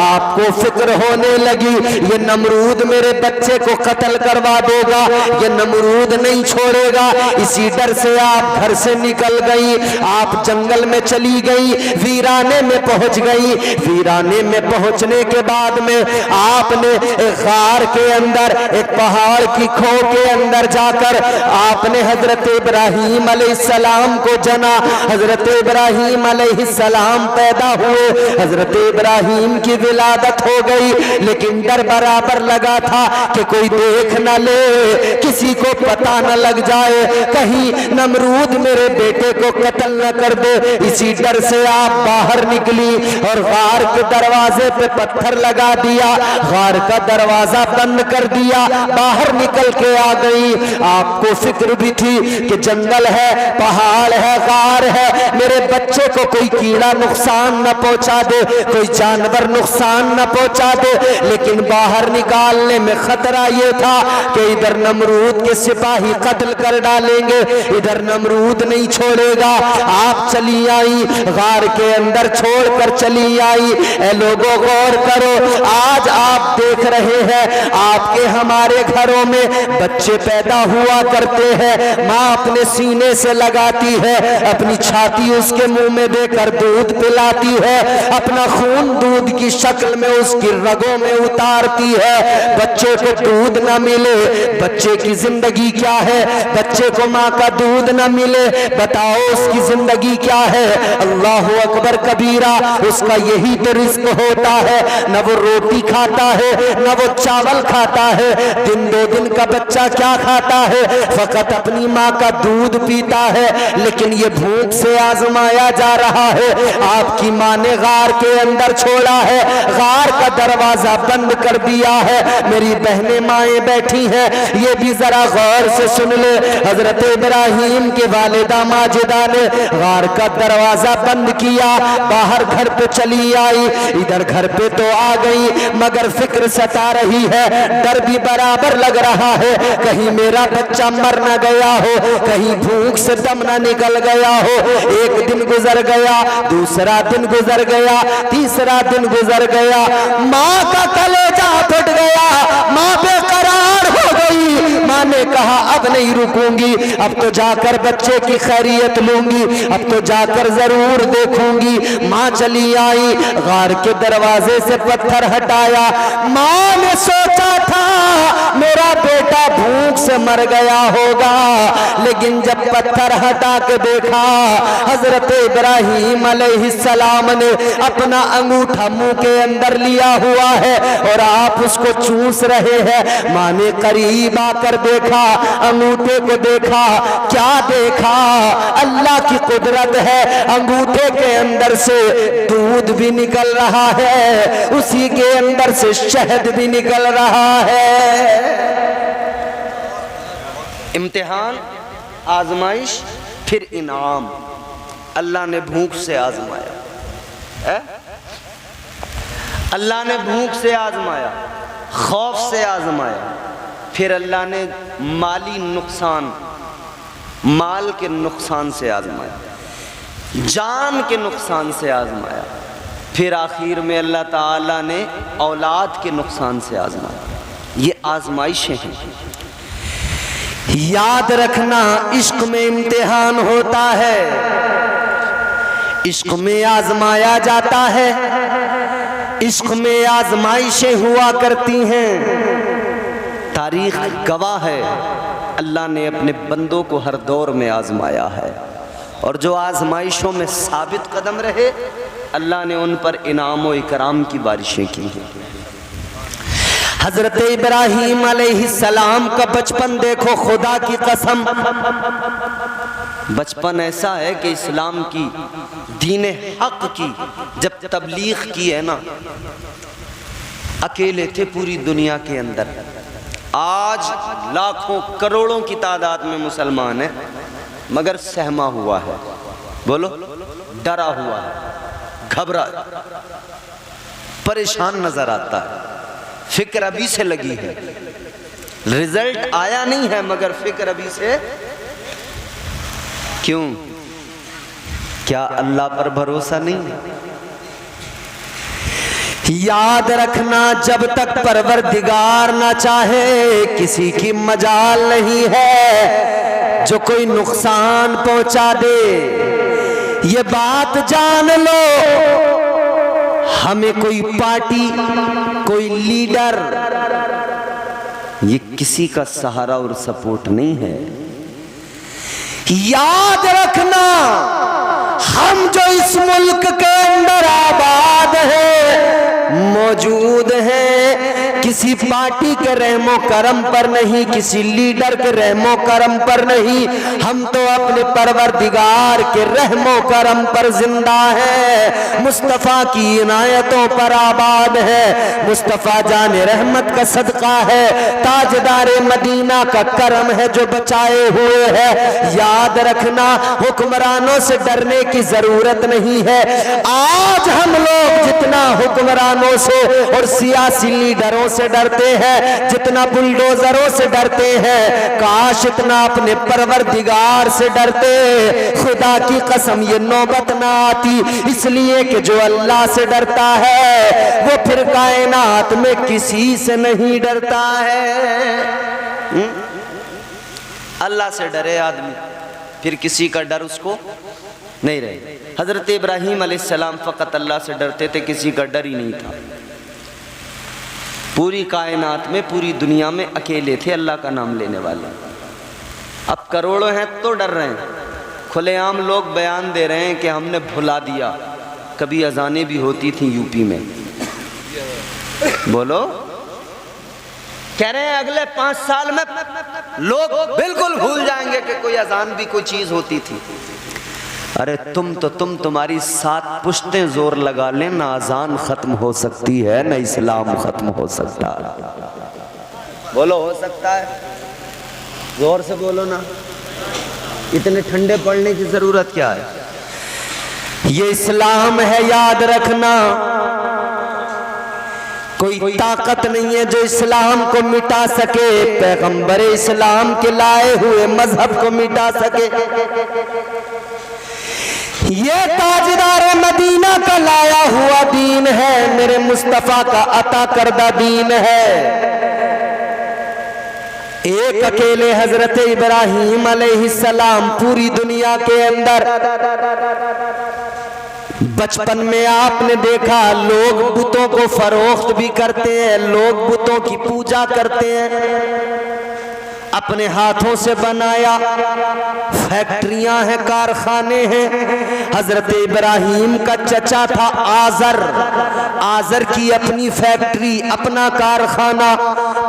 آپ کو فکر ہونے لگی یہ نمرود میرے بچے کو قتل کروا دے گا، یہ نمرود نہیں چھوڑے گا۔ اسی ڈر سے آپ گھر سے نکل گئی، آپ جنگل میں چلی گئی، ویرانے میں پہنچ گئی۔ ویرانے میں پہنچنے کے بعد میں آپ نے ایک غار کے اندر، ایک پہاڑ کی کھو کے اندر جا کر آپ نے حضرت ابراہیم علیہ السلام کو جنا۔ حضرت ابراہیم علیہ السلام پیدا ہوئے، حضرت ابراہیم کی ولادت ہو گئی، لیکن ڈر برابر لگا تھا کہ کوئی دیکھ نہ لے، کسی کو پتہ نہ لگ جائے، کہیں نمرود میرے بیٹے کو قتل نہ کر دے۔ اسی ڈر سے آپ باہر نکلی اور غار کے دروازے پہ پتھر لگا دیا، غار کا دروازہ بند کر دیا، باہر نکل کے آ گئی۔ آپ کو فکر بھی تھی کہ جنگل ہے، پہاڑ ہے، غار ہے، میرے بچے کو کوئی کیڑا نقصان نہ پہنچا دے، کوئی جانور نقصان نہ پہنچا دے، لیکن باہر نکالنے میں خطرہ یہ تھا کہ ادھر نمرود کے سپاہی قتل کر ڈالیں گے، ادھر نمرود نہیں چھوڑے گا۔ آپ چلی آئی، غار کے اندر چھوڑ کر چلی آئی۔ اے لوگوں غور کرو، آج آپ دیکھ رہے ہیں آپ کے ہمارے گھروں میں بچے پیدا ہوا کرتے ہیں، ماں اپنے سینے سے لگاتی ہے، اپنی چھاتی اس کے منہ میں دے کر دودھ پلاتی ہے، اپنا خون دودھ کی شکل میں اس کی رگوں میں اتارتی ہے۔ بچے کو دودھ نہ ملے، بچے کی زندگی کیا ہے؟ بچے کو ماں کا دودھ نہ ملے، بتاؤ اس کی زندگی کیا ہے؟ اللہ اکبر کبیرہ، اس کا یہی تو رزق ہوتا ہے، نہ وہ روٹی کھاتا ہے نہ وہ چاول کھاتا ہے۔ دن دو دن کا بچہ کیا کھاتا ہے؟ فقط اپنی ماں کا دودھ پیتا ہے، لیکن یہ بھوک سے آزمایا جا رہا ہے۔ آپ کی ماں نے غار کے اندر چھوڑا ہے، غار کا دروازہ بند کر دیا ہے۔ میری بہنیں مائیں بیٹھی ہیں، یہ بھی ذرا غور سے سن لے، حضرت ابراہیم کے والدہ ماجدہ نے غار کا دروازہ بند کیا، باہر گھر پہ چلی آئی، ادھر گھر پہ تو آ گئی مگر فکر ستا رہی ہے، ڈر بھی برابر لگ رہا ہے، کہیں میرا بچہ مر نہ گیا ہو، کہیں بھوک سے دم نہ نکل گیا ہو۔ ایک دن گزر گیا، دوسرا دن گزر گیا، تیسرا دن گزر گیا، ماں کا کلیجہ پھٹ گیا، ماں بے قرار ہو گئی۔ ماں نے کہا اب نہیں رکوں گی، اب تو جا کر بچے کی خیریت لوں گی، اب تو جا کر ضرور دیکھوں گی۔ ماں چلی آئی، غار کے دروازے سے پتھر ہٹایا۔ ماں نے سوچا تھا میرا بیٹا بھوک سے مر گیا ہوگا، لیکن جب پتھر ہٹا کے دیکھا حضرت ابراہیم علیہ السلام نے اپنا انگوٹھا منہ کے اندر لیا ہوا ہے اور آپ اس کو چوس رہے ہیں۔ ماں نے قریب آ کر دیکھا، انگوٹھے کو دیکھا، کیا دیکھا؟ اللہ کی قدرت ہے، انگوٹھے کے اندر سے دودھ بھی نکل رہا ہے، اسی کے اندر سے شہد شہد بھی نکل رہا ہے۔ امتحان، آزمائش، پھر انعام۔ اللہ نے بھوک سے آزمایا، اللہ نے بھوک سے آزمایا، خوف سے آزمایا، پھر اللہ نے مالی نقصان، مال کے نقصان سے آزمایا، جان کے نقصان سے آزمایا، پھر آخر میں اللہ تعالیٰ نے اولاد کے نقصان سے آزمایا۔ یہ آزمائشیں ہیں۔ یاد رکھنا عشق میں امتحان ہوتا ہے، عشق میں آزمایا جاتا ہے، عشق میں آزمائشیں ہوا کرتی ہیں۔ تاریخ گواہ ہے، اللہ نے اپنے بندوں کو ہر دور میں آزمایا ہے، اور جو آزمائشوں میں ثابت قدم رہے اللہ نے ان پر انعام و اکرام کی بارشیں کی ہیں۔ حضرت ابراہیم علیہ السلام کا بچپن دیکھو، خدا کی قسم بچپن ایسا ہے کہ اسلام کی، دین حق کی جب تبلیغ کی ہے نا، اکیلے تھے پوری دنیا کے اندر۔ آج لاکھوں کروڑوں کی تعداد میں مسلمان ہیں، مگر سہما ہوا ہے، بولو ڈرا ہوا ہے، گھبرا، پریشان نظر آتا ہے، فکر ابھی سے لگی ہے، رزلٹ آیا نہیں ہے مگر فکر ابھی سے۔ کیوں؟ کیا اللہ پر بھروسہ نہیں ہے؟ یاد رکھنا جب تک پروردگار نہ چاہے کسی کی مجال نہیں ہے جو کوئی نقصان پہنچا دے۔ یہ بات جان لو، ہمیں کوئی پارٹی، کوئی لیڈر، یہ کسی کا سہارا اور سپورٹ نہیں ہے۔ یاد رکھنا ہم جو اس ملک کے اندر آباد ہیں، موجود ہیں، کسی پارٹی کے رحم و کرم پر نہیں، کسی لیڈر کے رحم و کرم پر نہیں، ہم تو اپنے پروردگار کے رحم و کرم پر زندہ ہیں، مصطفیٰ کی عنایتوں پر آباد ہے، مصطفیٰ جان رحمت کا صدقہ ہے، تاجدار مدینہ کا کرم ہے جو بچائے ہوئے ہے۔ یاد رکھنا حکمرانوں سے ڈرنے کی ضرورت نہیں ہے۔ آج ہم لوگ جتنا حکمرانوں سے اور سیاسی لیڈروں سے ڈرتے ہیں، جتنا بلڈوزروں سے ڈرتے ہیں، کاش اتنا اپنے پروردگار سے ڈرتے۔ خدا کی قسم یہ نوبت نہ آتی، اس لیے کہ جو اللہ سے ڈرتا ہے وہ پھر کائنات میں کسی سے نہیں ڈرتا ہے۔ اللہ سے ڈرے آدمی، پھر کسی کا ڈر اس کو نہیں رہے۔ حضرت ابراہیم علیہ السلام فقط اللہ سے ڈرتے تھے، کسی کا ڈر ہی نہیں تھا۔ پوری کائنات میں، پوری دنیا میں اکیلے تھے اللہ کا نام لینے والے۔ اب کروڑوں ہیں تو ڈر رہے ہیں، کھلے عام لوگ بیان دے رہے ہیں کہ ہم نے بھلا دیا۔ کبھی اذانیں بھی ہوتی تھیں یو پی میں، بولو، کہہ رہے ہیں اگلے 5 سال میں لوگ بالکل بھول جائیں گے کہ کوئی اذان بھی کوئی چیز ہوتی تھی۔ ارے تمہاری 7 پشتیں زور لگا لیں، نہ اذان ختم ہو سکتی ہے نہ اسلام ختم ہو سکتا ہے۔ بولو ہو سکتا ہے؟ زور سے بولو نا، اتنے ٹھنڈے پڑنے کی ضرورت کیا ہے؟ یہ اسلام ہے، یاد رکھنا۔ کوئی طاقت نہیں ہے جو اسلام کو مٹا سکے، پیغمبر اسلام کے لائے ہوئے مذہب کو مٹا سکے۔ یہ تاجدار مدینہ کا لایا ہوا دین ہے، میرے مصطفیٰ کا عطا کردہ دین ہے۔ ایک اکیلے حضرت ابراہیم علیہ السلام پوری دنیا کے اندر، بچپن میں آپ نے دیکھا لوگ بتوں کو فروخت بھی کرتے ہیں، لوگ بتوں کی پوجا کرتے ہیں، اپنے ہاتھوں سے بنایا، فیکٹریاں ہیں، کارخانے ہیں۔ حضرت ابراہیم کا چچا تھا آزر، آزر کی اپنی فیکٹری، اپنا کارخانہ،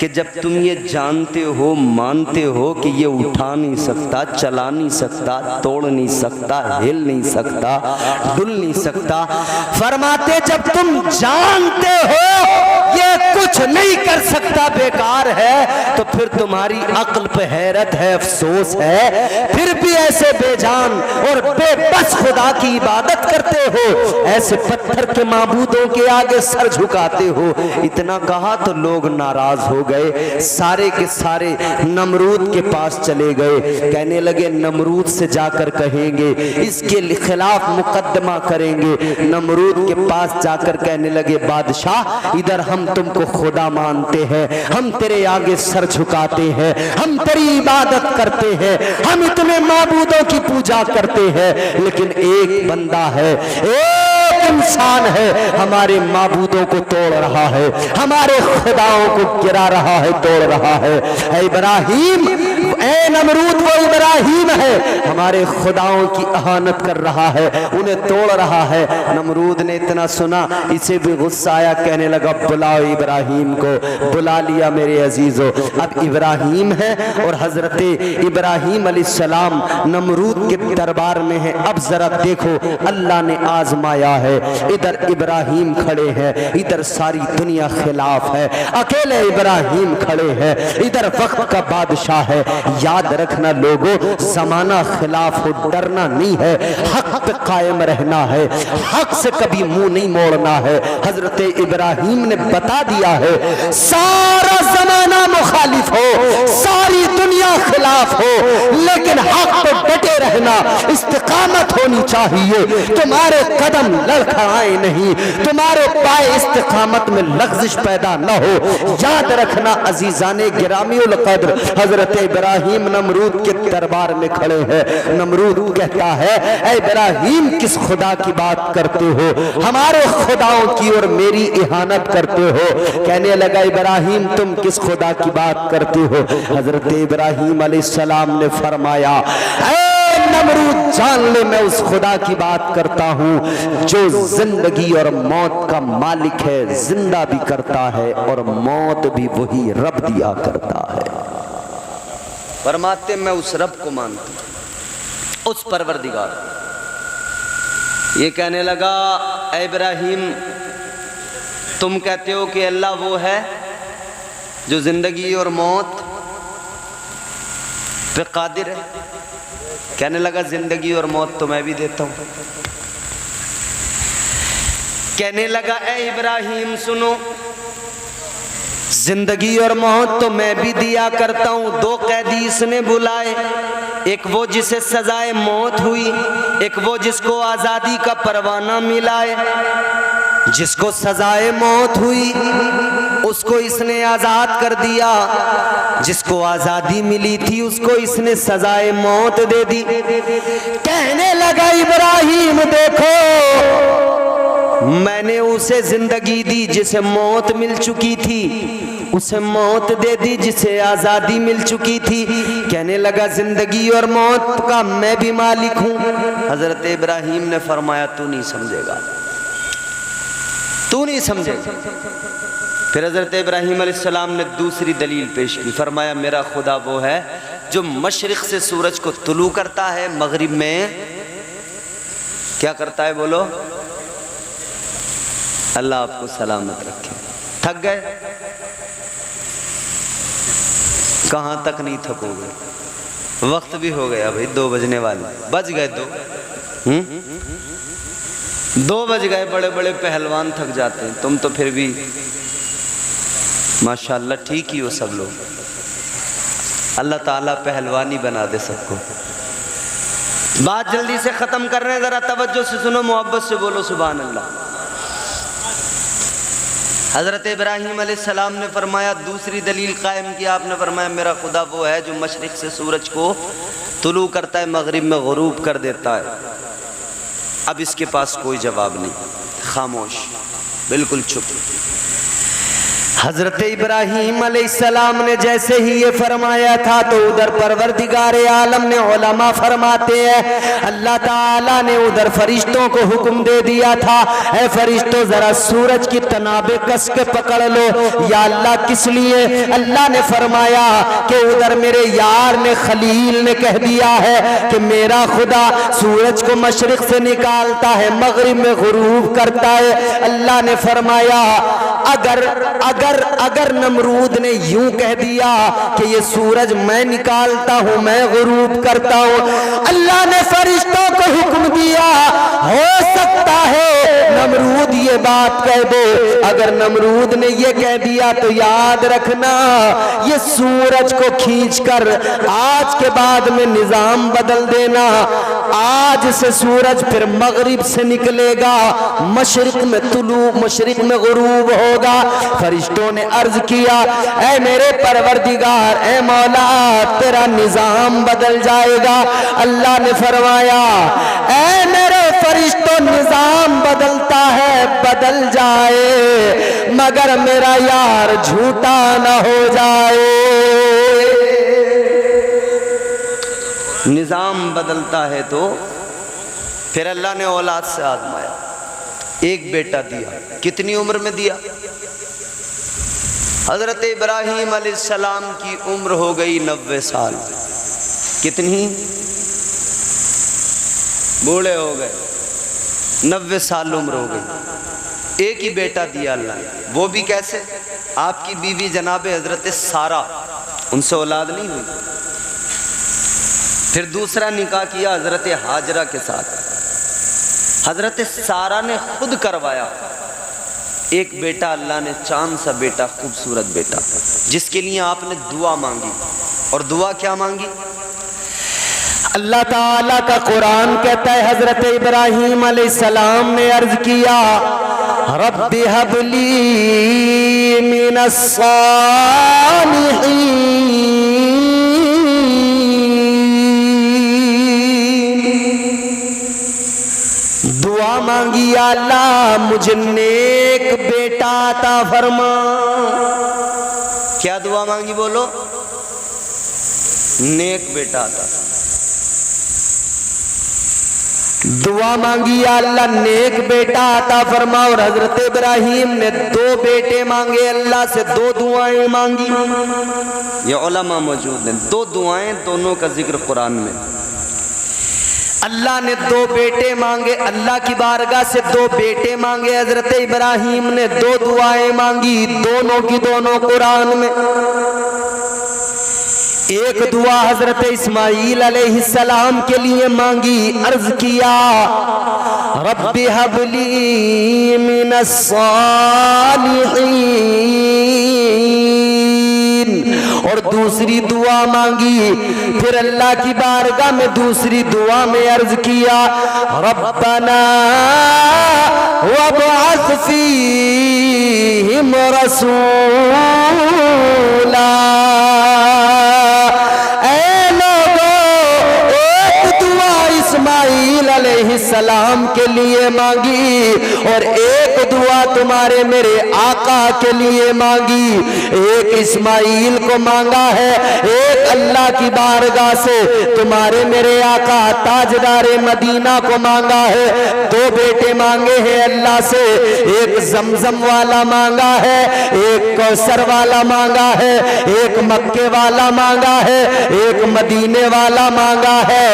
کہ جب تم یہ جانتے ہو مانتے ہو کہ یہ اٹھا نہیں سکتا، چلا نہیں سکتا، توڑ نہیں سکتا، ہل نہیں سکتا، ڈل نہیں سکتا، فرماتے جب تم جانتے ہو یہ کچھ نہیں کر سکتا، بیکار ہے، تو پھر تمہاری عقل پہ حیرت ہے، افسوس ہے، پھر بھی ایسے بے جان اور بے بس خدا کی عبادت کرتے ہو، ایسے پتھر کے معبودوں کے آگے سر جھکاتے ہو۔ اتنا کہا تو لوگ ناراض ہو گئے، سارے کے سارے نمرود کے پاس چلے گئے، کہنے لگے نمرود سے جا کر کہیں گے، اس کے خلاف مقدمہ کریں گے۔ نمرود کے پاس جا کر کہنے لگے بادشاہ ادھر ہم تم کو خدا مانتے ہیں، ہم تیرے آگے سر جھکاتے ہیں، ہم تیری عبادت کرتے ہیں، ہم اتنے معبودوں کی پوجا کرتے ہیں، لیکن ایک بندہ ہے، ایک انسان ہے، ہمارے معبودوں کو توڑ رہا ہے، ہمارے خداؤں کو گرا رہا ہے، توڑ رہا ہے۔ اے ابراہیم، اے نمرود، وہ ابراہیم ہے، ہمارے خداؤں کی اہانت کر رہا ہے، انہیں توڑ رہا ہے۔ نمرود نے اتنا سنا، اسے بھی غصہ آیا، کہنے لگا بلاؤ ابراہیم کو۔ بلا لیا میرے عزیزو، اب ابراہیم ہے اور حضرت ابراہیم علیہ السلام نمرود کے دربار میں ہیں۔ اب ذرا دیکھو اللہ نے آزمایا ہے، ادھر ابراہیم کھڑے ہیں، ادھر ساری دنیا خلاف ہے، اکیلے ابراہیم کھڑے ہیں، ادھر وقت کا بادشاہ ہے۔ یاد رکھنا لوگوں، زمانہ خلاف ہو، ڈرنا نہیں ہے، حق پہ قائم رہنا ہے، حق سے کبھی منہ نہیں موڑنا ہے۔ حضرت ابراہیم نے بتا دیا ہے، سارا زمانہ مخالف ہو، ساری دنیا خلاف ہو، لیکن حق پہ ڈٹے رہنا، استقامت ہونی چاہیے، تمہارے قدم لڑکھڑائیں نہیں، تمہارے پائے استقامت میں لغزش پیدا نہ ہو۔ یاد رکھنا عزیزان گرامی القدر، حضرت ابراہیم نمرود کے دربار میں کھڑے ہیں۔ نمرود کہتا ہے اے ابراہیم کس خدا کی بات کرتے ہو، ہمارے خداؤں کی اور میری اہانت کرتے ہو۔ کہنے لگا ابراہیم تم کس خدا کی بات کرتے ہو؟ حضرت ابراہیم علیہ السلام نے فرمایا اے نمرود جان لے میں اس خدا کی بات کرتا ہوں جو زندگی اور موت کا مالک ہے، زندہ بھی کرتا ہے اور موت بھی وہی رب دیا کرتا ہے۔ فرماتے میں اس رب کو مانتا ہوں، اس پروردگار۔ یہ کہنے لگا اے ابراہیم تم کہتے ہو کہ اللہ وہ ہے جو زندگی اور موت پہ قادر ہے؟ کہنے لگا زندگی اور موت تو میں بھی دیتا ہوں۔ کہنے لگا اے ابراہیم سنو، زندگی اور موت تو میں بھی دیا کرتا ہوں۔ دو قیدی اس نے بلائے، ایک وہ جسے سزائے موت ہوئی، ایک وہ جس کو آزادی کا پروانہ ملا ہے۔ جس کو سزائے موت ہوئی اس کو اس نے آزاد کر دیا، جس کو آزادی ملی تھی اس کو اس نے سزائے موت دے دی۔ کہنے لگا ابراہیم دیکھو میں نے اسے زندگی دی جسے موت مل چکی تھی، اسے موت دے دی جسے آزادی مل چکی تھی۔ کہنے لگا زندگی اور موت کا میں بھی مالک ہوں۔ حضرت ابراہیم نے فرمایا تو نہیں سمجھے گا، تو نہیں سمجھے گا۔ پھر حضرت ابراہیم علیہ السلام نے دوسری دلیل پیش کی، فرمایا میرا خدا وہ ہے جو مشرق سے سورج کو طلوع کرتا ہے، مغرب میں کیا کرتا ہے بولو؟ اللہ آپ کو سلامت رکھے۔ تھک گئے؟ کہاں تک نہیں تھکو گے، وقت بھی ہو گیا بھائی، 2 بجنے والے، بج گئے 2 بج گئے۔ بڑے بڑے پہلوان تھک جاتے ہیں، تم تو پھر بھی ماشاءاللہ ٹھیک ہی ہو سب لوگ۔ اللہ تعالیٰ پہلوانی بنا دے سب کو۔ بات جلدی سے ختم کر رہے ہیں، ذرا توجہ سے سنو، محبت سے بولو سبحان اللہ۔ حضرت ابراہیم علیہ السلام نے فرمایا، دوسری دلیل قائم کی، آپ نے فرمایا میرا خدا وہ ہے جو مشرق سے سورج کو طلوع کرتا ہے، مغرب میں غروب کر دیتا ہے۔ اب اس کے پاس کوئی جواب نہیں، خاموش، بالکل چپ۔ حضرت ابراہیم علیہ السلام نے جیسے ہی یہ فرمایا تھا تو ادھر پروردگار عالم نے، علماء فرماتے ہیں اللہ تعالیٰ نے ادھر فرشتوں کو حکم دے دیا تھا، اے فرشتوں ذرا سورج کی تنابیں کس کے پکڑ لو۔ یا اللہ کس لیے؟ اللہ نے فرمایا کہ ادھر میرے یار نے، خلیل نے کہہ دیا ہے کہ میرا خدا سورج کو مشرق سے نکالتا ہے، مغرب میں غروب کرتا ہے۔ اللہ نے فرمایا اگر نمرود نے یوں کہہ دیا کہ یہ سورج میں نکالتا ہوں، میں غروب کرتا ہوں، اللہ نے فرشتوں کو حکم دیا ہو سکتا ہے نمرود یہ بات کہہ دے۔ اگر نمرود نے یہ کہہ دیا تو یاد رکھنا یہ سورج کو کھینچ کر آج کے بعد میں نظام بدل دینا، آج سے سورج پھر مغرب سے نکلے گا، مشرق میں طلوع، مشرق میں غروب ہوگا۔ فرشتوں نے عرض کیا اے میرے پروردگار، اے مولا تیرا نظام بدل جائے گا۔ اللہ نے فرمایا اے میرے فرشتوں نظام بدلتا ہے بدل جائے، مگر میرا یار جھوٹا نہ ہو جائے۔ نظام بدلتا ہے تو پھر اللہ نے اولاد سے آزمایا، ایک بیٹا دیا۔ کتنی عمر میں دیا؟ حضرت ابراہیم علیہ السلام کی عمر ہو گئی 90 سال۔ کتنی؟ بوڑھے ہو گئے، 90 سال عمر ہو گئی۔ ایک ہی بیٹا دیا اللہ نے، وہ بھی کیسے؟ آپ کی بیوی جناب حضرت سارہ، ان سے اولاد نہیں ہوئی۔ پھر دوسرا نکاح کیا حضرت ہاجرہ کے ساتھ، حضرت سارہ نے خود کروایا۔ ایک بیٹا اللہ نے، چاند سا بیٹا، خوبصورت بیٹا، جس کے لیے آپ نے دعا مانگی۔ اور دعا کیا مانگی؟ اللہ تعالیٰ کا قرآن کہتا ہے حضرت ابراہیم علیہ السلام نے عرض کیا رب ہب لی من الصالحین، دعا مانگی یا اللہ مجھے نیک بیٹا عطا فرما۔ کیا دعا مانگی بولو؟ نیک بیٹا عطا۔ دعا مانگی یا اللہ نیک بیٹا عطا فرما۔ اور حضرت ابراہیم نے 2 بیٹے مانگے اللہ سے، 2 دعائیں مانگی۔ یہ علماء موجود ہیں، 2 دعائیں، دونوں کا ذکر قرآن میں۔ اللہ نے 2 بیٹے مانگے، اللہ کی بارگاہ سے 2 بیٹے مانگے۔ حضرت ابراہیم نے 2 دعائیں مانگی، دونوں کی دونوں قرآن میں۔ ایک دعا حضرت اسماعیل علیہ السلام کے لیے مانگی، عرض کیا رب ہب لی من الصالحین، اور دوسری دعا مانگی۔ پھر اللہ کی بارگاہ میں دوسری دعا میں عرض کیا ربنا وابعث فیہم رسولا۔ اسماعیل علیہ السلام کے لیے مانگی اور ایک دعا تمہارے میرے آقا کے لیے مانگی۔ ایک اسماعیل کو مانگا ہے، ایک اللہ کی بارگاہ سے تمہارے میرے آقا تاجدار مدینہ کو مانگا ہے۔ 2 بیٹے مانگے ہیں اللہ سے، ایک زمزم والا مانگا ہے، ایک کوثر والا مانگا ہے، ایک مکے والا مانگا ہے، ایک مدینے والا مانگا ہے،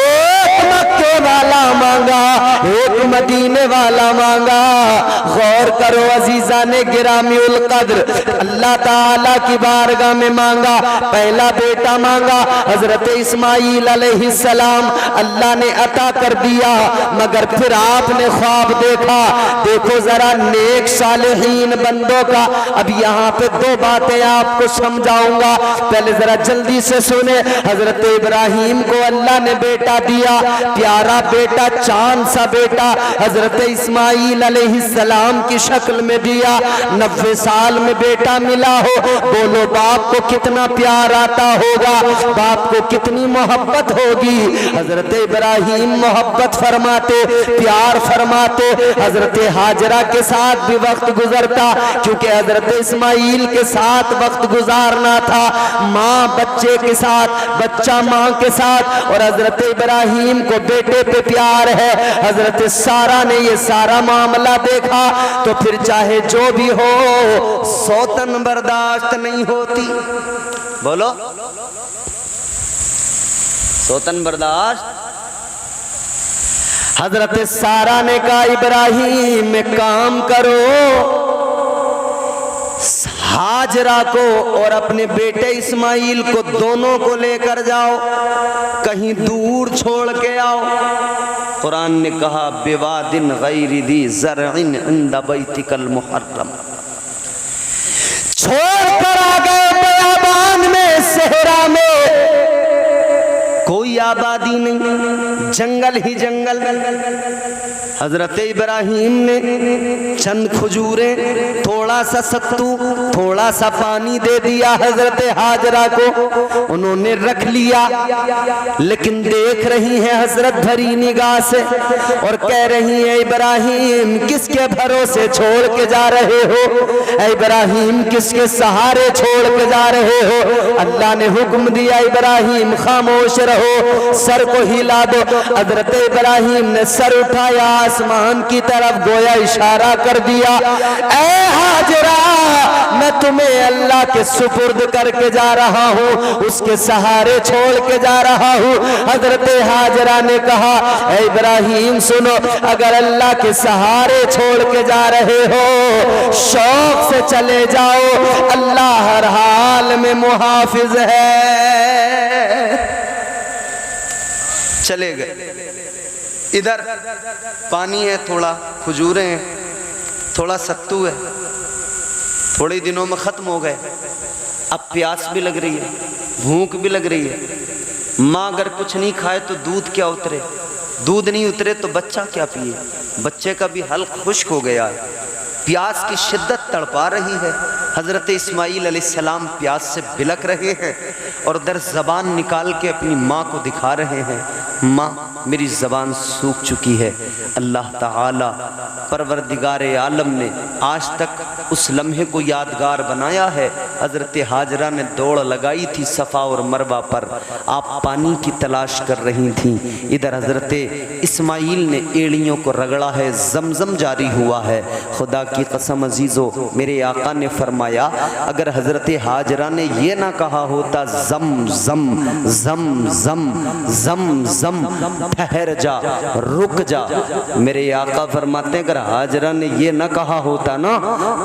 ایک مکے والا مانگا، ایک مدینے والا مانگا۔ غور کرو عزیزان گرامی القدر، اللہ تعالیٰ کی بارگاہ میں مانگا، پہلا بیٹا مانگا حضرت اسماعیل علیہ السلام، اللہ نے عطا کر دیا، مگر پھر آپ نے خواب دیکھا۔ دیکھو ذرا نیک صالحین بندوں کا۔ اب یہاں پہ 2 باتیں آپ کو سمجھاؤں گا، پہلے ذرا جلدی سے سنیں۔ حضرت ابراہیم کو اللہ نے بیٹا دیا، پیارا پیارا بیٹا چاند سا بیٹا حضرت اسماعیل علیہ السلام کی شکل میں دیا، 90 سال میں بیٹا ملا ہو، بولو باپ کو کتنا پیار آتا ہوگا، باپ کو کتنی محبت ہوگی۔ حضرت ابراہیم محبت فرماتے، پیار فرماتے، حضرت ہاجرہ کے ساتھ بھی وقت گزرتا، کیونکہ حضرت اسماعیل کے ساتھ وقت گزارنا تھا، ماں بچے کے ساتھ، بچہ ماں کے ساتھ، اور حضرت ابراہیم کو بیٹے پہ پیار ہے۔ حضرت سارہ نے یہ سارا معاملہ دیکھا تو پھر چاہے جو بھی ہو سوتن برداشت نہیں ہوتی، بولو سوتن برداشت۔ حضرت سارہ نے کہا ابراہیم ایک کام کرو، ہاجرہ کو اور اپنے بیٹے اسماعیل کو دونوں کو لے کر جاؤ، کہیں دور چھوڑ کے آؤ۔ قرآن نے کہا بواد غیر ذی زرع عند بیتک المحرم، چھوڑ کر آ گئے بیابان میں، صحرا میں، کوئی آبادی نہیں، جنگل ہی جنگل۔ حضرت ابراہیم نے چند کھجوریں، تھوڑا سا ستو، تھوڑا سا پانی دے دیا حضرت ہاجرہ کو، انہوں نے رکھ لیا، لیکن دیکھ رہی ہیں حضرت بھری نگاہ سے اور کہہ رہی ہیں ابراہیم کس کے بھروسے چھوڑ کے جا رہے ہو، اے ابراہیم کس کے سہارے چھوڑ کے جا رہے ہو؟ اللہ نے حکم دیا ابراہیم خاموش رہو، سر کو ہلا دو۔ حضرت ابراہیم نے سر اٹھایا آسمان کی طرف، گویا اشارہ کر دیا، اے ہاجرہ میں تمہیں اللہ کے سپرد کر کے جا رہا ہوں، اس کے سہارے چھوڑ کے جا رہا ہوں۔ حضرت ہاجرہ نے کہا اے ابراہیم سنو، اگر اللہ کے سہارے چھوڑ کے جا رہے ہو شوق سے چلے جاؤ، اللہ ہر حال میں محافظ ہے۔ چلے گئے، ادھر پانی ہے، تھوڑا کھجوریں ہیں، تھوڑا ستو ہے، تھوڑے دنوں میں ختم ہو گئے۔ اب پیاس بھی لگ رہی ہے، بھوک بھی لگ رہی ہے۔ ماں اگر کچھ نہیں کھائے تو دودھ کیا اترے، دودھ نہیں اترے تو بچہ کیا پیے، بچے کا بھی حلق خشک ہو گیا ہے، پیاس کی شدت تڑپا رہی ہے۔ حضرت اسماعیل علیہ السلام پیاس سے بلک رہے ہیں اور در زبان نکال کے اپنی ماں کو دکھا رہے ہیں، ماں میری زبان سوکھ چکی ہے۔ اللہ تعالی پروردگار عالم نے آج تک اس لمحے کو یادگار بنایا ہے۔ حضرت ہاجرہ نے دوڑ لگائی تھی صفا اور مروہ پر، آپ پانی کی تلاش کر رہی تھیں، ادھر حضرت اسماعیل نے ایڑیوں کو رگڑا ہے، زمزم جاری ہوا ہے۔ خدا کی قسم عزیزو، میرے آقا نے فرمایا اگر حضرت ہاجرہ نے یہ نہ کہا ہوتا زم زم زم زم زم زم ٹھہر جا رک جا، میرے آقا فرماتے ہیں اگر ہاجرہ نے یہ نہ کہا ہوتا نا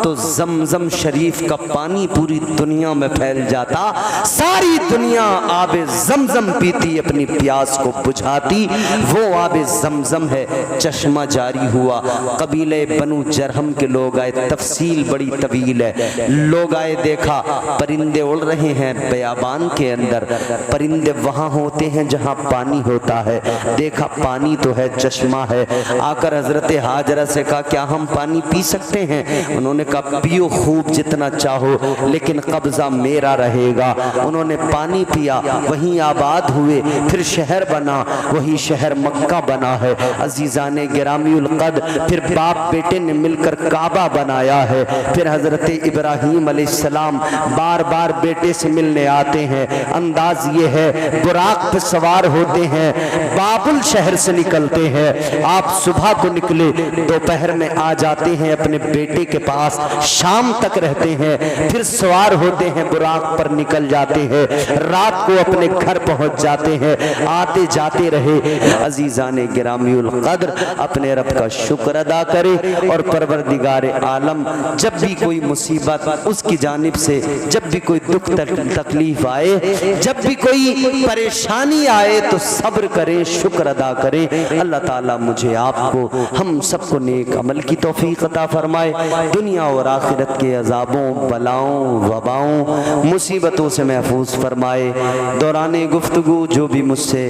تو زمزم شریف کا پانی پوری دنیا میں پھیل جاتا، ساری دنیا آب زمزم پیتی، اپنی پیاس کو بجھاتی۔ وہ آب زمزم ہے، چشمہ جاری ہوا، قبیلے بنو جرہم کے لوگ آئے، تفصیل بڑی طویل ہے، لوگ آئے، دیکھا پرندے اڑ رہے ہیں بیابان کے اندر، پرندے وہاں ہوتے ہیں جہاں پانی ہوتا ہے، دیکھا پانی تو ہے، چشمہ ہے، آ کر حضرت ہاجرہ سے کہا کیا ہم پانی پی سکتے ہیں؟ انہوں نے کہا پیو خوب جتنا چاہو لیکن قبضہ میرا رہے گا۔ انہوں نے پانی پیا، وہیں آباد ہوئے، پھر شہر بنا، وہی شہر مکہ بنا ہے۔ عزیزان گرامی القدر، پھر باپ بیٹے نے مل کر کعبہ بنایا ہے، پھر حضرت ابراہیم علیہ السلام بار بار بیٹے سے ملنے آتے ہیں، انداز یہ ہے براق پہ سوار ہوتے ہیں، بابل شہر سے نکلتے ہیں، آپ صبح کو نکلے دوپہر میں آ جاتے ہیں اپنے بیٹے کے پاس، شام تک رہتے ہیں، پھر سوار ہوتے ہیں براق پر نکل جاتے ہیں، رات کو اپنے گھر پہنچ جاتے ہیں، آتے جاتے رہے۔ عزیزان گرامی القدر، اپنے رب کا شکر ادا کرے اور پروردگار عالم جب بھی کوئی مصیبت اس کی جانب سے، جب بھی کوئی دکھ تکلیف آئے، جب بھی کوئی پریشانی آئے تو صبر کریں، شکر ادا کریں۔ اللہ تعالیٰ مجھے آپ کو ہم سب کو نیک عمل کی توفیق عطا فرمائے، دنیا اور آخرت کے عذابوں، بلاؤں، وباؤں، مصیبتوں سے محفوظ فرمائے۔ فرمائے. دوران گفتگو جو بھی مجھ سے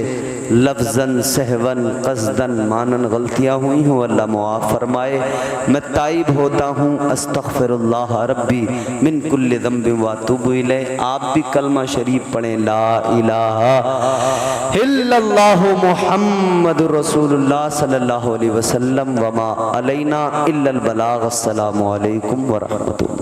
لفظاً سہواً قصداً مانن غلطیاں ہوئی ہوں اللہ معاف فرمائے. میں تائب ہوتا ہوں. استغفر اللہ ربی من کل ذنب واتوب الیہ. آپ بھی کلمہ شریف پڑھیں لا الہ الا اللہ محمد رسول اللہ صلی اللہ علیہ وسلم وما علینا الا البلاغ. السلام علیکم ورحمۃ اللہ.